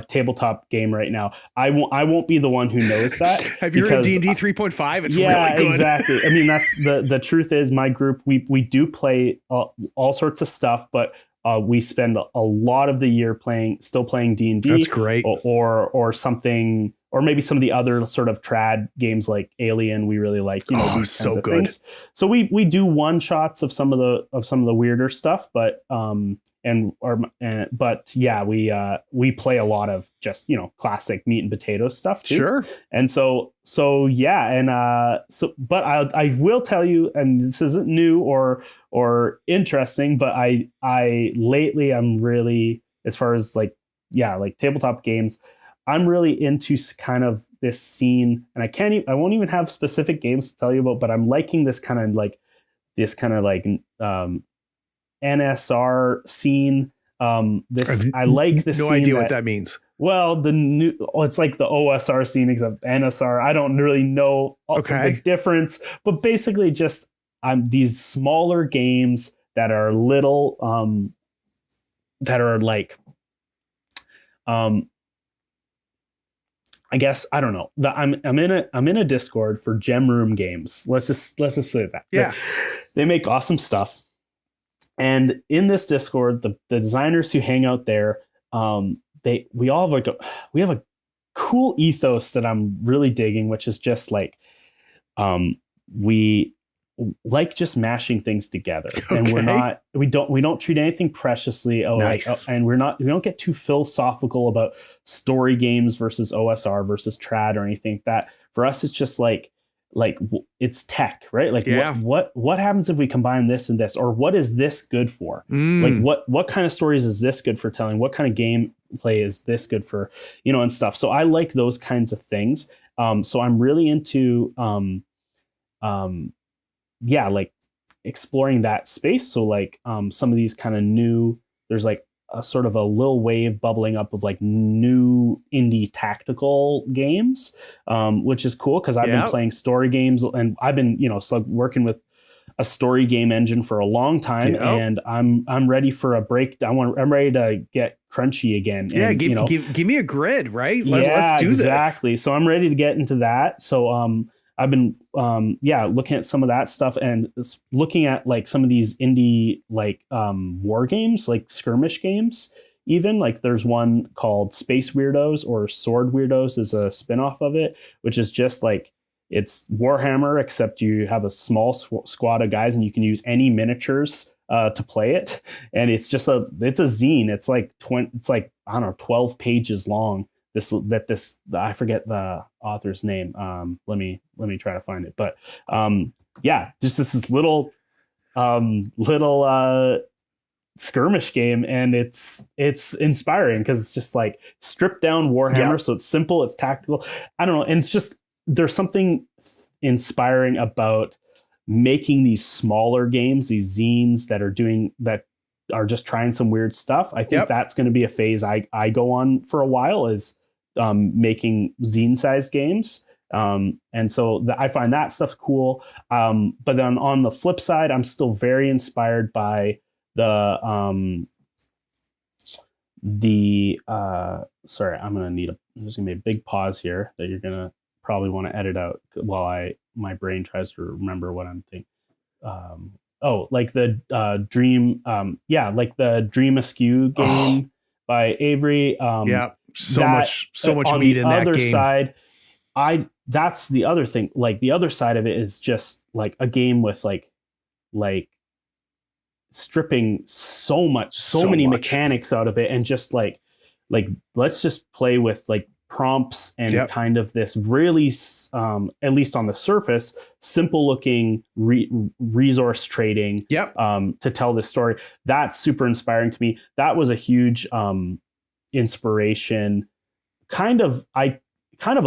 tabletop game right now? I won't be the one who knows that. Have you heard of D&D 3.5? It's really good. Exactly. I mean, that's the truth is my group, we do play all sorts of stuff, but we spend a lot of the year still playing D&D. That's great. Or something, or maybe some of the other sort of trad games like Alien. We really like, these kinds of things. So we do one shots of some of the weirder stuff, but we play a lot of just classic meat and potatoes stuff too. Sure. And but I will tell you, and this isn't new or interesting, but I lately I'm really, as far as like tabletop games, I'm really into kind of this scene, and I won't even have specific games to tell you about, but I'm liking this kind of like NSR scene. I like this. No idea what that means. Well, it's like the OSR scene, except NSR. I don't really know the difference, but basically just these smaller games that are little, that are like, I guess I don't know. I'm in a Discord for Gem Room Games. Let's just say that. Yeah, they make awesome stuff, And in this Discord, the designers who hang out there, we have a cool ethos that I'm really digging, which is just like, we like just mashing things together, and we don't treat anything preciously. Nice. And we don't get too philosophical about story games versus OSR versus trad or anything like that. For us, it's just like it's tech, right? Like what happens if we combine this and this, or what is this good for? Like what kind of stories is this good for telling? What kind of gameplay is this good for, and stuff. So I like those kinds of things. So I'm really into like exploring that space. So like some of these kind of new, there's like a sort of a little wave bubbling up of like new indie tactical games, which is cool because I've been playing story games, and I've been working with a story game engine for a long time, and I'm ready for a break. I'm ready to get crunchy again. Yeah, and, give me a grid, right? Let's do this. Exactly. So I'm ready to get into that. So I've been looking at some of that stuff and looking at like some of these indie like war games, like skirmish games. Even like there's one called Space Weirdos, or Sword Weirdos is a spinoff of it, which is just like, it's Warhammer, except you have a small squad of guys and you can use any miniatures to play it. And it's just it's a zine. It's like I don't know, 12 pages long. I forget the author's name. Let me try to find it. But just this little skirmish game, and it's inspiring because it's just like stripped down Warhammer. So it's simple, it's tactical. I don't know, and it's just, there's something inspiring about making these smaller games, these zines that are just trying some weird stuff. I think that's going to be a phase I go on for a while, is making zine-sized games. And so I find that stuff cool. But then on the flip side, I'm still very inspired by there's gonna be a big pause here that you're gonna probably want to edit out while my brain tries to remember what I'm thinking. Like the Dream, like the Dream Askew game by Avery. So much meat in that game. On the other side, that's the other thing. Like the other side of it is just like a game with like stripping so many mechanics out of it, and just like let's just play with like prompts and kind of this really at least on the surface simple looking resource trading to tell this story. That's super inspiring to me. That was a huge inspiration, kind of a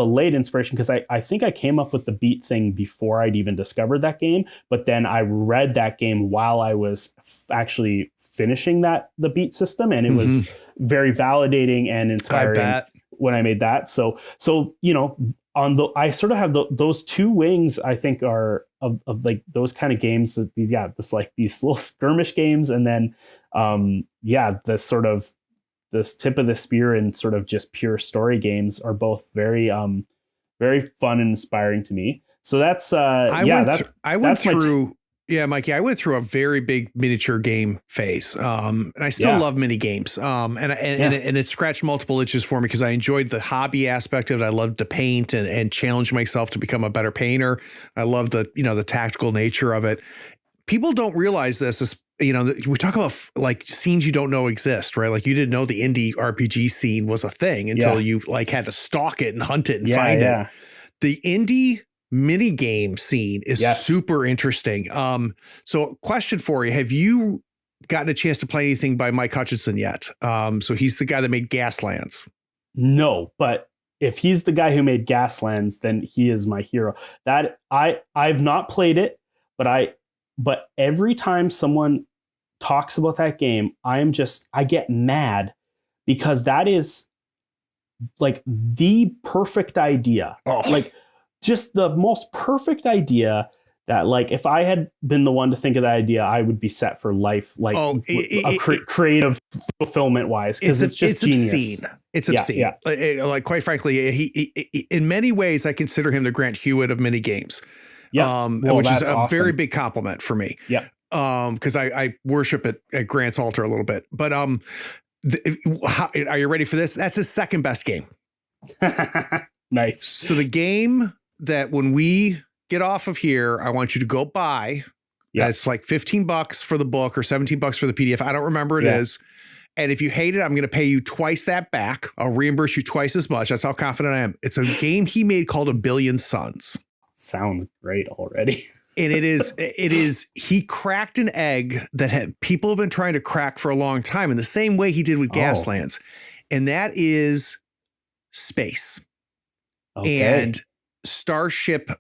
late inspiration, because I think I came up with the beat thing before I'd even discovered that game, but then I read that game while I was actually finishing the beat system, and it was very validating and inspiring when I made that. So I sort of have those two wings, I think, are of like those kind of games, that these little skirmish games, and then this sort of this tip of the spear and sort of just pure story games are both very very fun and inspiring to me. So that's Mikey, I went through a very big miniature game phase, and I still love mini games. And it scratched multiple itches for me because I enjoyed the hobby aspect of it. I loved to paint and challenge myself to become a better painter. I loved the tactical nature of it. People don't realize this. We talk about like scenes you don't know exist, right? Like you didn't know the indie RPG scene was a thing until you like had to stalk it and hunt it and find it. The indie mini game scene is super interesting. So question for you, have you gotten a chance to play anything by Mike Hutchinson yet? So he's the guy that made Gaslands. No, but if he's the guy who made Gaslands, then he is my hero. That I've not played it, but every time someone talks about that game, I get mad, because that is like the perfect idea. Like just the most perfect idea that, like, if I had been the one to think of that idea, I would be set for life, like creative fulfillment wise, because it's just genius. Obscene. It's obscene. Like, quite frankly, he in many ways, I consider him the Grant Hewitt of mini games. Which is a very big compliment for me. Yeah. because I worship at Grant's altar a little bit. But are you ready for this? That's his second best game. Nice. So the game that when we get off of here, I want you to go buy. Yeah. It's like $15 for the book or $17 for the PDF. I don't remember it is. And if you hate it, I'm going to pay you twice that back. I'll reimburse you twice as much. That's how confident I am. It's a game he made called A Billion Suns. Sounds great already. And it is, he cracked an egg that people have been trying to crack for a long time in the same way he did with Gaslands. And that is space and starship,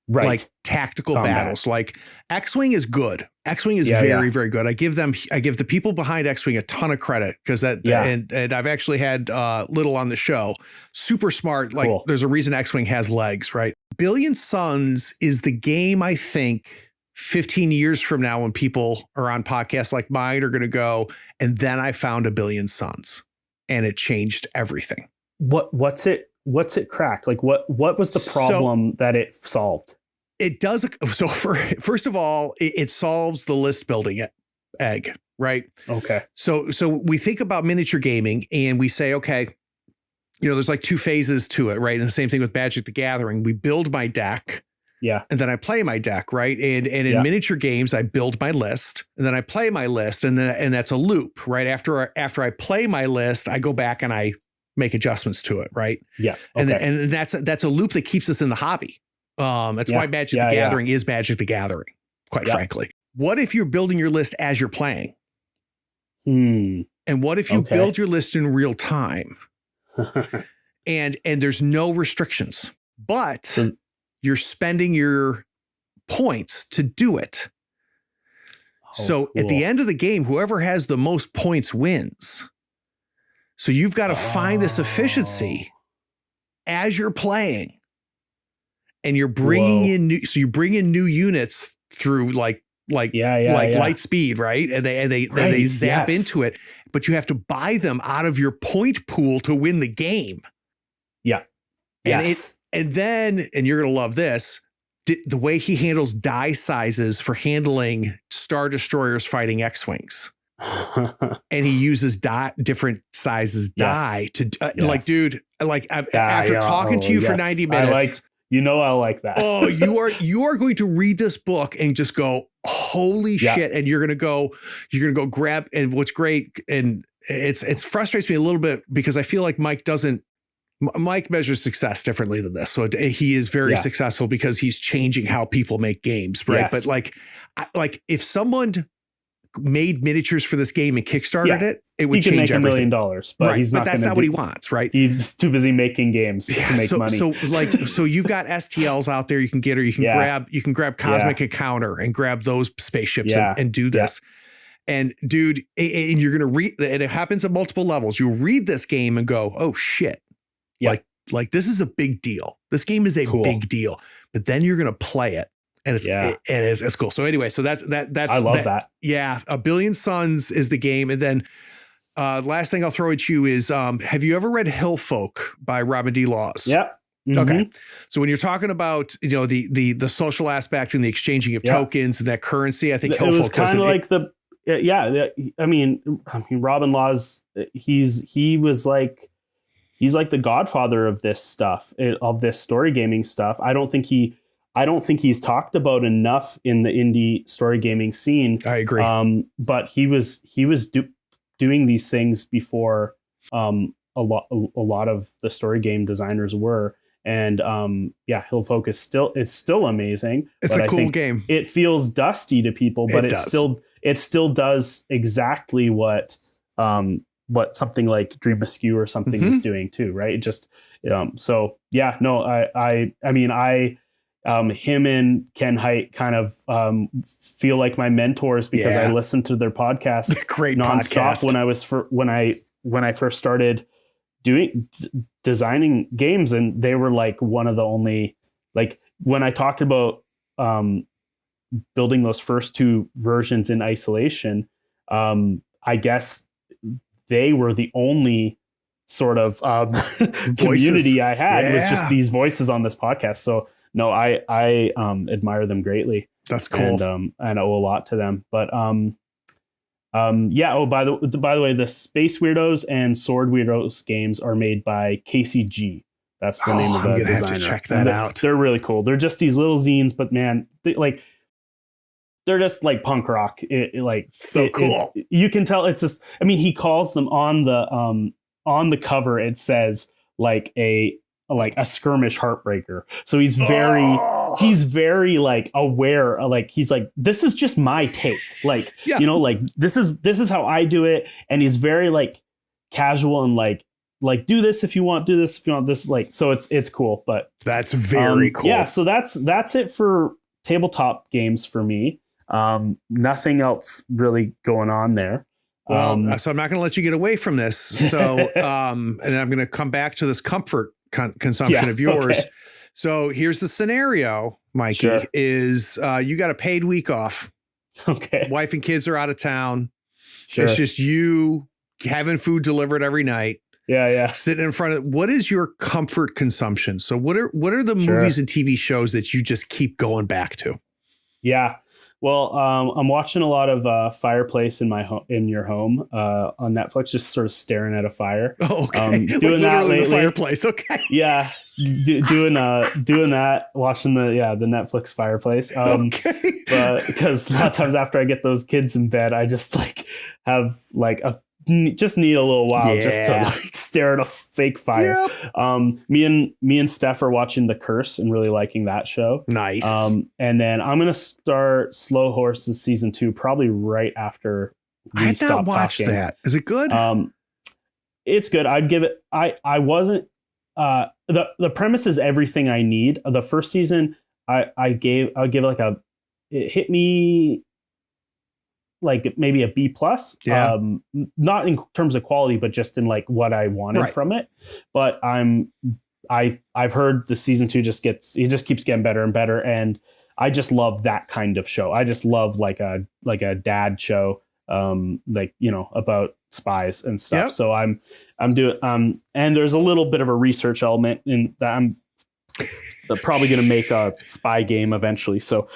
like tactical battles. Like X-Wing is good. X-Wing is very, very good. I give the people behind X-Wing a ton of credit because and I've actually had Little on the show. Super smart. Like there's a reason X-Wing has legs, right? Billion Suns is the game, I think, 15 years from now when people are on podcasts like mine are going to go, and then I found A Billion Suns and it changed everything. What's it cracked? Like what was the problem that it solved? It does. So first of all, it solves the list building egg, right? Okay. So we think about miniature gaming and we say, okay, there's like two phases to it, right? And the same thing with Magic the Gathering. We build my deck. Yeah. And then I play my deck, right? And in miniature games, I build my list and then I play my list and that's a loop, right? After I play my list, I go back and I make adjustments to it, right? Yeah. Okay. And that's a loop that keeps us in the hobby. That's why Magic the Gathering is Magic the Gathering, quite frankly. What if you're building your list as you're playing? And what if you build your list in real time? and there's no restrictions, but you're spending your points to do it. So at the end of the game, whoever has the most points wins. So you've got to find this efficiency as you're playing. And you're bringing in you bring in new units through like light speed, right? And they zap into it, but you have to buy them out of your point pool to win the game. Yeah. And then you're going to love this, the way he handles die sizes for handling Star Destroyers fighting X-Wings. And he uses different sizes die to after talking to you for 90 minutes. I like that. You are going to read this book and just go, holy shit. And you're going to go grab. And what's great, and it frustrates me a little bit because I feel like Mike measures success differently than this. So he is very successful because he's changing how people make games. Right. Yes. But if someone made miniatures for this game and kickstarted it would change everything. $1 million, but he's not. But that's not what he wants, right? He's too busy making games to make money. So you've got STLs out there you can get, or you can grab Cosmic Encounter and grab those spaceships and do this. And dude, and you're gonna read, and it happens at multiple levels. You read this game and go, oh shit, like this is a big deal. This game is a big deal. But then you're gonna play it. And it's cool. So anyway, so that's I love that. Yeah. A Billion Suns is the game. And then last thing I'll throw at you is have you ever read Hill Folk by Robin D. Laws? Yeah. Mm-hmm. Okay. So when you're talking about the social aspect and the exchanging of tokens and that currency, I think Hill Folk was kind of like Robin Laws, he's like the godfather of this stuff, of this story gaming stuff. I don't think he's talked about enough in the indie story gaming scene. I agree. But he was doing these things before a lot of the story game designers were. And Hill Folk is still amazing. It's a cool game. It feels dusty to people, but it still does exactly what something like Dream Askew or something is doing too, right? It just him and Ken Hite kind of feel like my mentors because I listened to their podcast great nonstop podcast. when I first started designing games, and they were like one of the only, like when I talked about building those first two versions in isolation, I guess they were the only sort of community I had was just these voices on this podcast. So no, I admire them greatly. That's cool. And I owe a lot to them. But yeah. Oh, by the way, the Space Weirdos and Sword Weirdos games are made by KCG. That's the name of the I'm gonna designer. have to check that out. They're really cool. They're just these little zines, but man, they're just like punk rock. Cool. You can tell it's just. I mean, he calls them on the cover. It says like a skirmish heartbreaker. So he's very like aware. Like he's like, this is just my take. Like like this is how I do it. And he's very like casual and like do this if you want, do this if you want, this like, so it's cool. But that's very cool. Yeah, so that's it for tabletop games for me. Nothing else really going on there. Well, so I'm not going to let you get away from this. So and I'm going to come back to this comfort consumption of yours. Okay. So here's the scenario, Mikey, Sure. is you got a paid week off. Okay. Wife and kids are out of town. Sure. It's just you having food delivered every night. Yeah. Sitting in front of, what is your comfort consumption? So what are the movies and TV shows that you just keep going back to? Yeah. Well, I'm watching a lot of Fireplace in your home on Netflix, just sort of staring at a fire. Oh, okay. Doing that lately. The fireplace. Okay. Yeah. Doing that, watching the Netflix Fireplace. Okay. But because a lot of times after I get those kids in bed, I just like have like just need a little while just to like stare at a fake fire. Yep. Me and Steph are watching The Curse and really liking that show. Nice. And then I'm gonna start Slow Horses season 2 probably right after we I have stop not watched talking. that. Is it good? It's good. I'd give it. I wasn't. The premise is everything I need. The first season I'll give it like it hit me like maybe a B plus. Yeah. Not in terms of quality, but just in like what I wanted from it. But I've heard the season 2 just keeps getting better and better, and I just love that kind of show. I just love like a dad show, about spies and stuff. Yep. So I'm doing and there's a little bit of a research element in that. I'm probably going to make a spy game eventually. So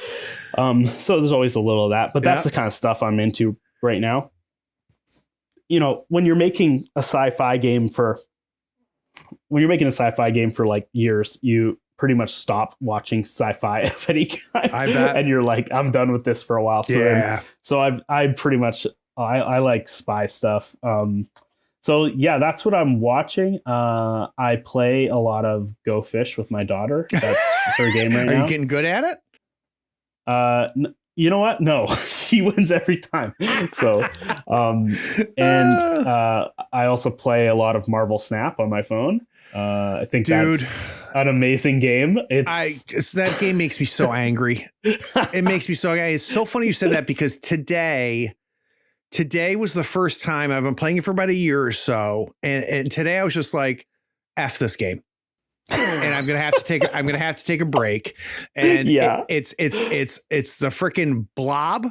there's always a little of that, but that's the kind of stuff I'm into right now. When you're making a sci-fi game for like years, you pretty much stop watching sci-fi of any kind. I bet. And you're like, I'm done with this for a while. So I pretty much, I like spy stuff. So yeah, that's what I'm watching. I play a lot of Go Fish with my daughter. That's her game right now. Are you getting good at it? You know what? No, she wins every time. So, I also play a lot of Marvel Snap on my phone. I think that's an amazing game. That game makes me so angry. It makes me so angry. It's so funny you said that because today was the first time I've been playing it for about a year or so. And today I was just like, F this game. And I'm going to have to take a break. And it's the freaking blob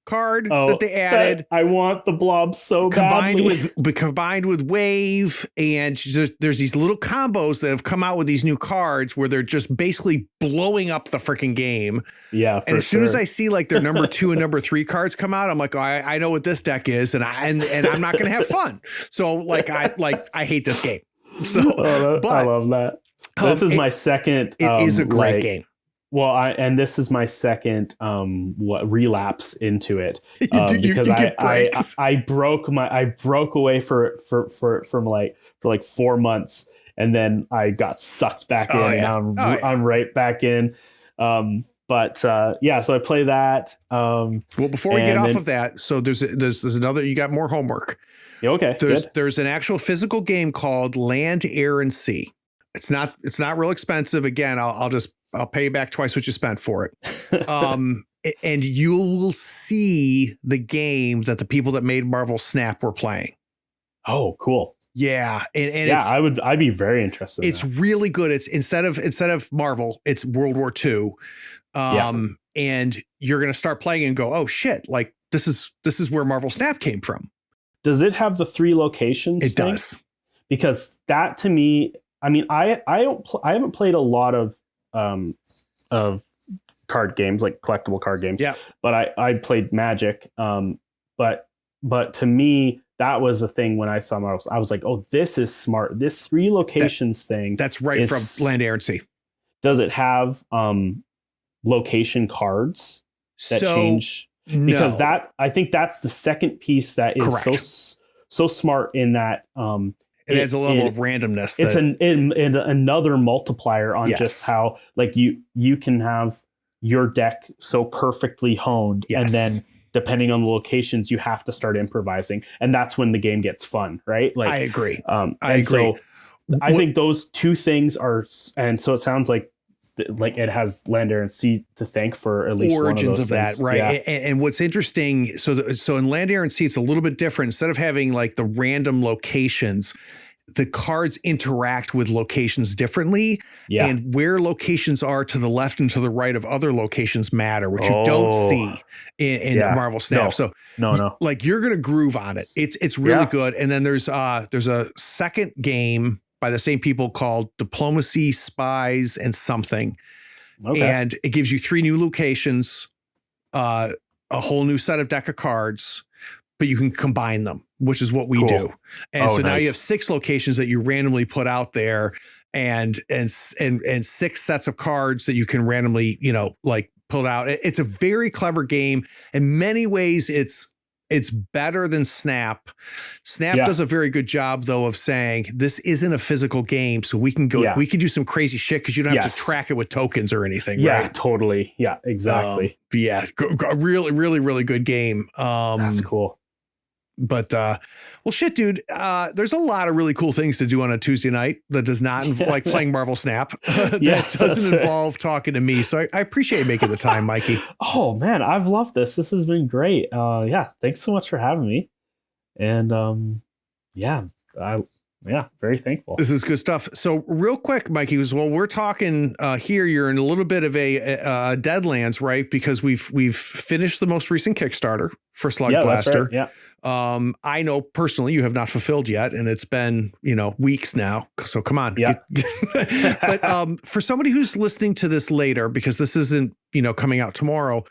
card that they added. I want the blob so badly. Combined with wave, and there's these little combos that have come out with these new cards where they're just basically blowing up the freaking game. Yeah, and as soon as I see like their number 2 and number 3 cards come out, I'm like, oh, I know what this deck is, and I'm not going to have fun. So like I hate this game. So, I love that. This is my second. It is a great game. Well, this is my second relapse into it because I broke away from like 4 months, and then I got sucked back in. And I'm right back in. So I play that. Well, before we get off of that, so there's another. You got more homework. Yeah, okay. There's an actual physical game called Land, Air, and Sea. It's not real expensive. Again, I'll pay you back twice what you spent for it. And you will see the game that the people that made Marvel Snap were playing. Oh, cool. Yeah. I'd be very interested. It's really good. It's instead of Marvel, it's World War II. And you're going to start playing and go, oh shit. Like this is where Marvel Snap came from. Does it have the 3 locations? It does. Because that to me, I mean, I haven't played a lot of card games, like collectible card games. Yeah. But I played Magic. But to me, that was the thing when I saw Marvel. I was like, oh, this is smart. This 3 locations thing. That's right from Land, Air, and Sea. Does it have location cards that change? Because I think that's the second piece that is so smart in that it adds a level of randomness. It's another multiplier on just how like you can have your deck so perfectly honed, and then depending on the locations, you have to start improvising, and that's when the game gets fun, right? Like I agree. I agree. So I think those 2 things are, and so it sounds like it has Land, Air, and Sea to thank for at least origins one of that, right? Yeah. And what's interesting, so in Land, Air, and Sea, it's a little bit different. Instead of having like the random locations, the cards interact with locations differently, and where locations are to the left and to the right of other locations matter, which you don't see in Marvel Snap. No. Like you're gonna groove on it. It's really good. And then there's a second game by the same people called Diplomacy, Spies, and something. Okay. And it gives you 3 new locations, a whole new set of deck of cards, but you can combine them, which is what we do. And so now you have 6 locations that you randomly put out there, and 6 sets of cards that you can randomly, like pull out. It's a very clever game. In many ways, it's better than Snap. Snap does a very good job, though, of saying this isn't a physical game, so we can go. We can do some crazy shit because you don't have to track it with tokens or anything. Yeah, right? Totally. Yeah, exactly. Really, really, really good game. That's cool. But well, shit, dude. There's a lot of really cool things to do on a Tuesday night that does not like playing Marvel Snap. That doesn't involve talking to me. So I appreciate making the time, Mikey. Oh man, I've loved this. This has been great. Thanks so much for having me. And very thankful. This is good stuff. So real quick, Mikey, while we're talking here, you're in a little bit of a Deadlands, right? Because we've finished the most recent Kickstarter for Slugblaster. Yeah. I know personally you have not fulfilled yet, and it's been, weeks now. So come on. Yeah. But for somebody who's listening to this later, because this isn't, coming out tomorrow,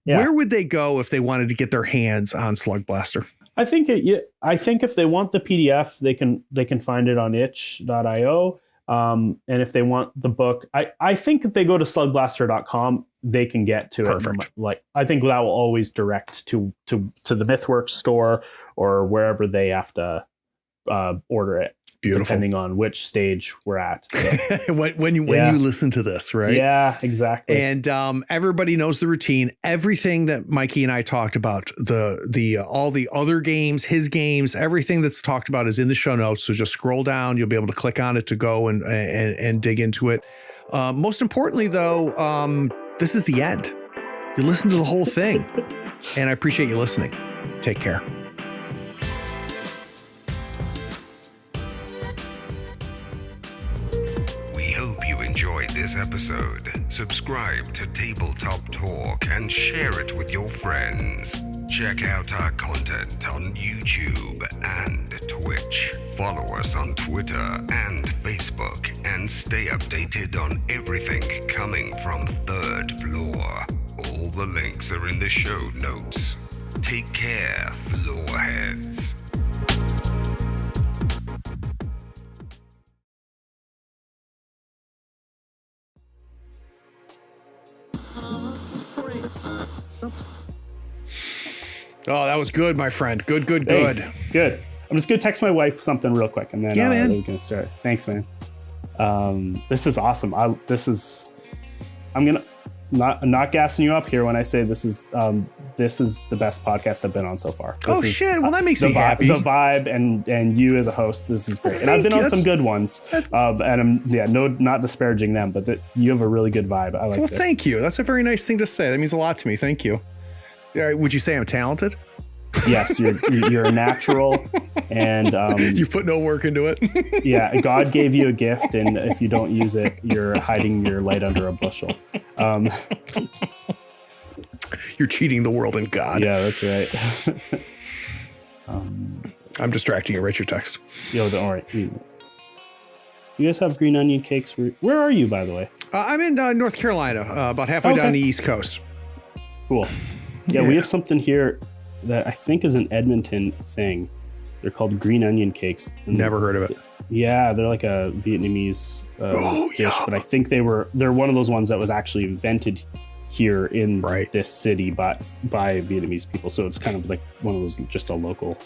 where would they go if they wanted to get their hands on Slugblaster? I think if they want the PDF, they can find it on itch.io. And if they want the book, I think if they go to slugblaster.com, they can get to Perfect. It. Like, I think that will always direct to the MythWorks store or wherever they have to order it. Beautiful. Depending on which stage we're at. So. when you listen to this, right? Yeah, exactly. And everybody knows the routine. Everything that Mikey and I talked about, all the other games, his games, everything that's talked about is in the show notes. So just scroll down. You'll be able to click on it to go and dig into it. Most importantly, though, this is the end. You listen to the whole thing. And I appreciate you listening. Take care. Enjoyed this episode. Subscribe to Tabletop Talk and share it with your friends. Check out our content on YouTube and Twitch. Follow us on Twitter and Facebook and stay updated on everything coming from Third Floor. All the links are in the show notes. Take care, floorheads. Oh, that was good, my friend. Good. Thanks. Good. I'm just gonna text my wife something real quick, and then man. we're gonna start. Thanks, man. This is awesome. I'm gonna not gassing you up here when I say this is the best podcast I've been on so far. Shit! Well, that makes me happy. The vibe and you as a host, this is great. And I've been on some good ones, and I'm not disparaging them, but you have a really good vibe. I like. Well, this. thank you. That's a very nice thing to say. That means a lot to me. Thank you. Would you say I'm talented? Yes, you're a natural, and you put no work into it. Yeah, God gave you a gift, and if you don't use it, you're hiding your light under a bushel. You're cheating the world and God. Yeah, that's right. I'm distracting you. Write your text. Yo, don't worry. You guys have green onion cakes? Where are you, by the way? I'm in North Carolina, about halfway down the East Coast. Cool. Yeah, we have something here that I think is an Edmonton thing. They're called green onion cakes. Never heard of it. Yeah, they're like a Vietnamese dish, but I think they're one of those ones that was actually invented here in this city by Vietnamese people. So it's kind of like one of those, just a local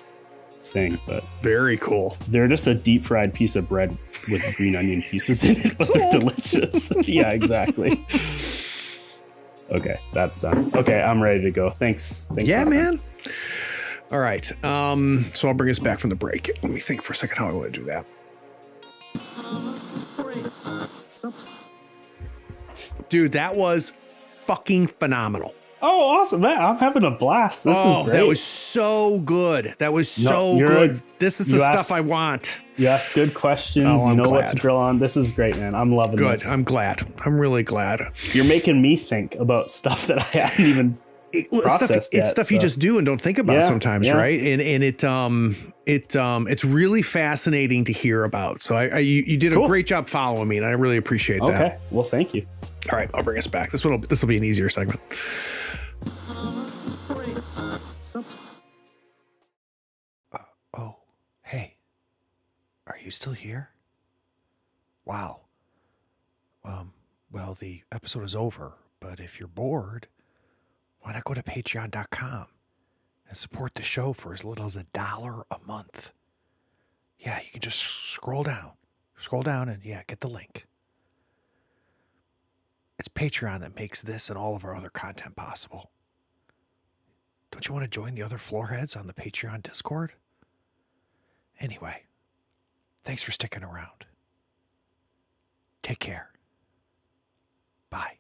thing. But very cool. They're just a deep fried piece of bread with green onion pieces in it, but they're delicious. Yeah, exactly. Okay, that's done. Okay, I'm ready to go. Thanks. Yeah, man. All right. So I'll bring us back from the break. Let me think for a second how I want to do that. Dude, that was fucking phenomenal. Oh, awesome, man. I'm having a blast. This is great. That was so good. That was so good. This is the stuff I want. You ask good questions. You know what to drill on. This is great, man. I'm loving this. Good. I'm glad. I'm really glad. You're making me think about stuff that I hadn't even processed yet. It's stuff you just do and don't think about sometimes, right? And it's really fascinating to hear about. So you did a great job following me, and I really appreciate that. Okay. Well, thank you. All right, I'll bring us back. This will be an easier segment. Hey, are you still here? Wow. Well, the episode is over, but if you're bored, why not go to patreon.com and support the show for as little as $1 a month? Yeah, you can just scroll down and get the link. It's Patreon that makes this and all of our other content possible. Don't you want to join the other floorheads on the Patreon Discord? Anyway, thanks for sticking around. Take care. Bye.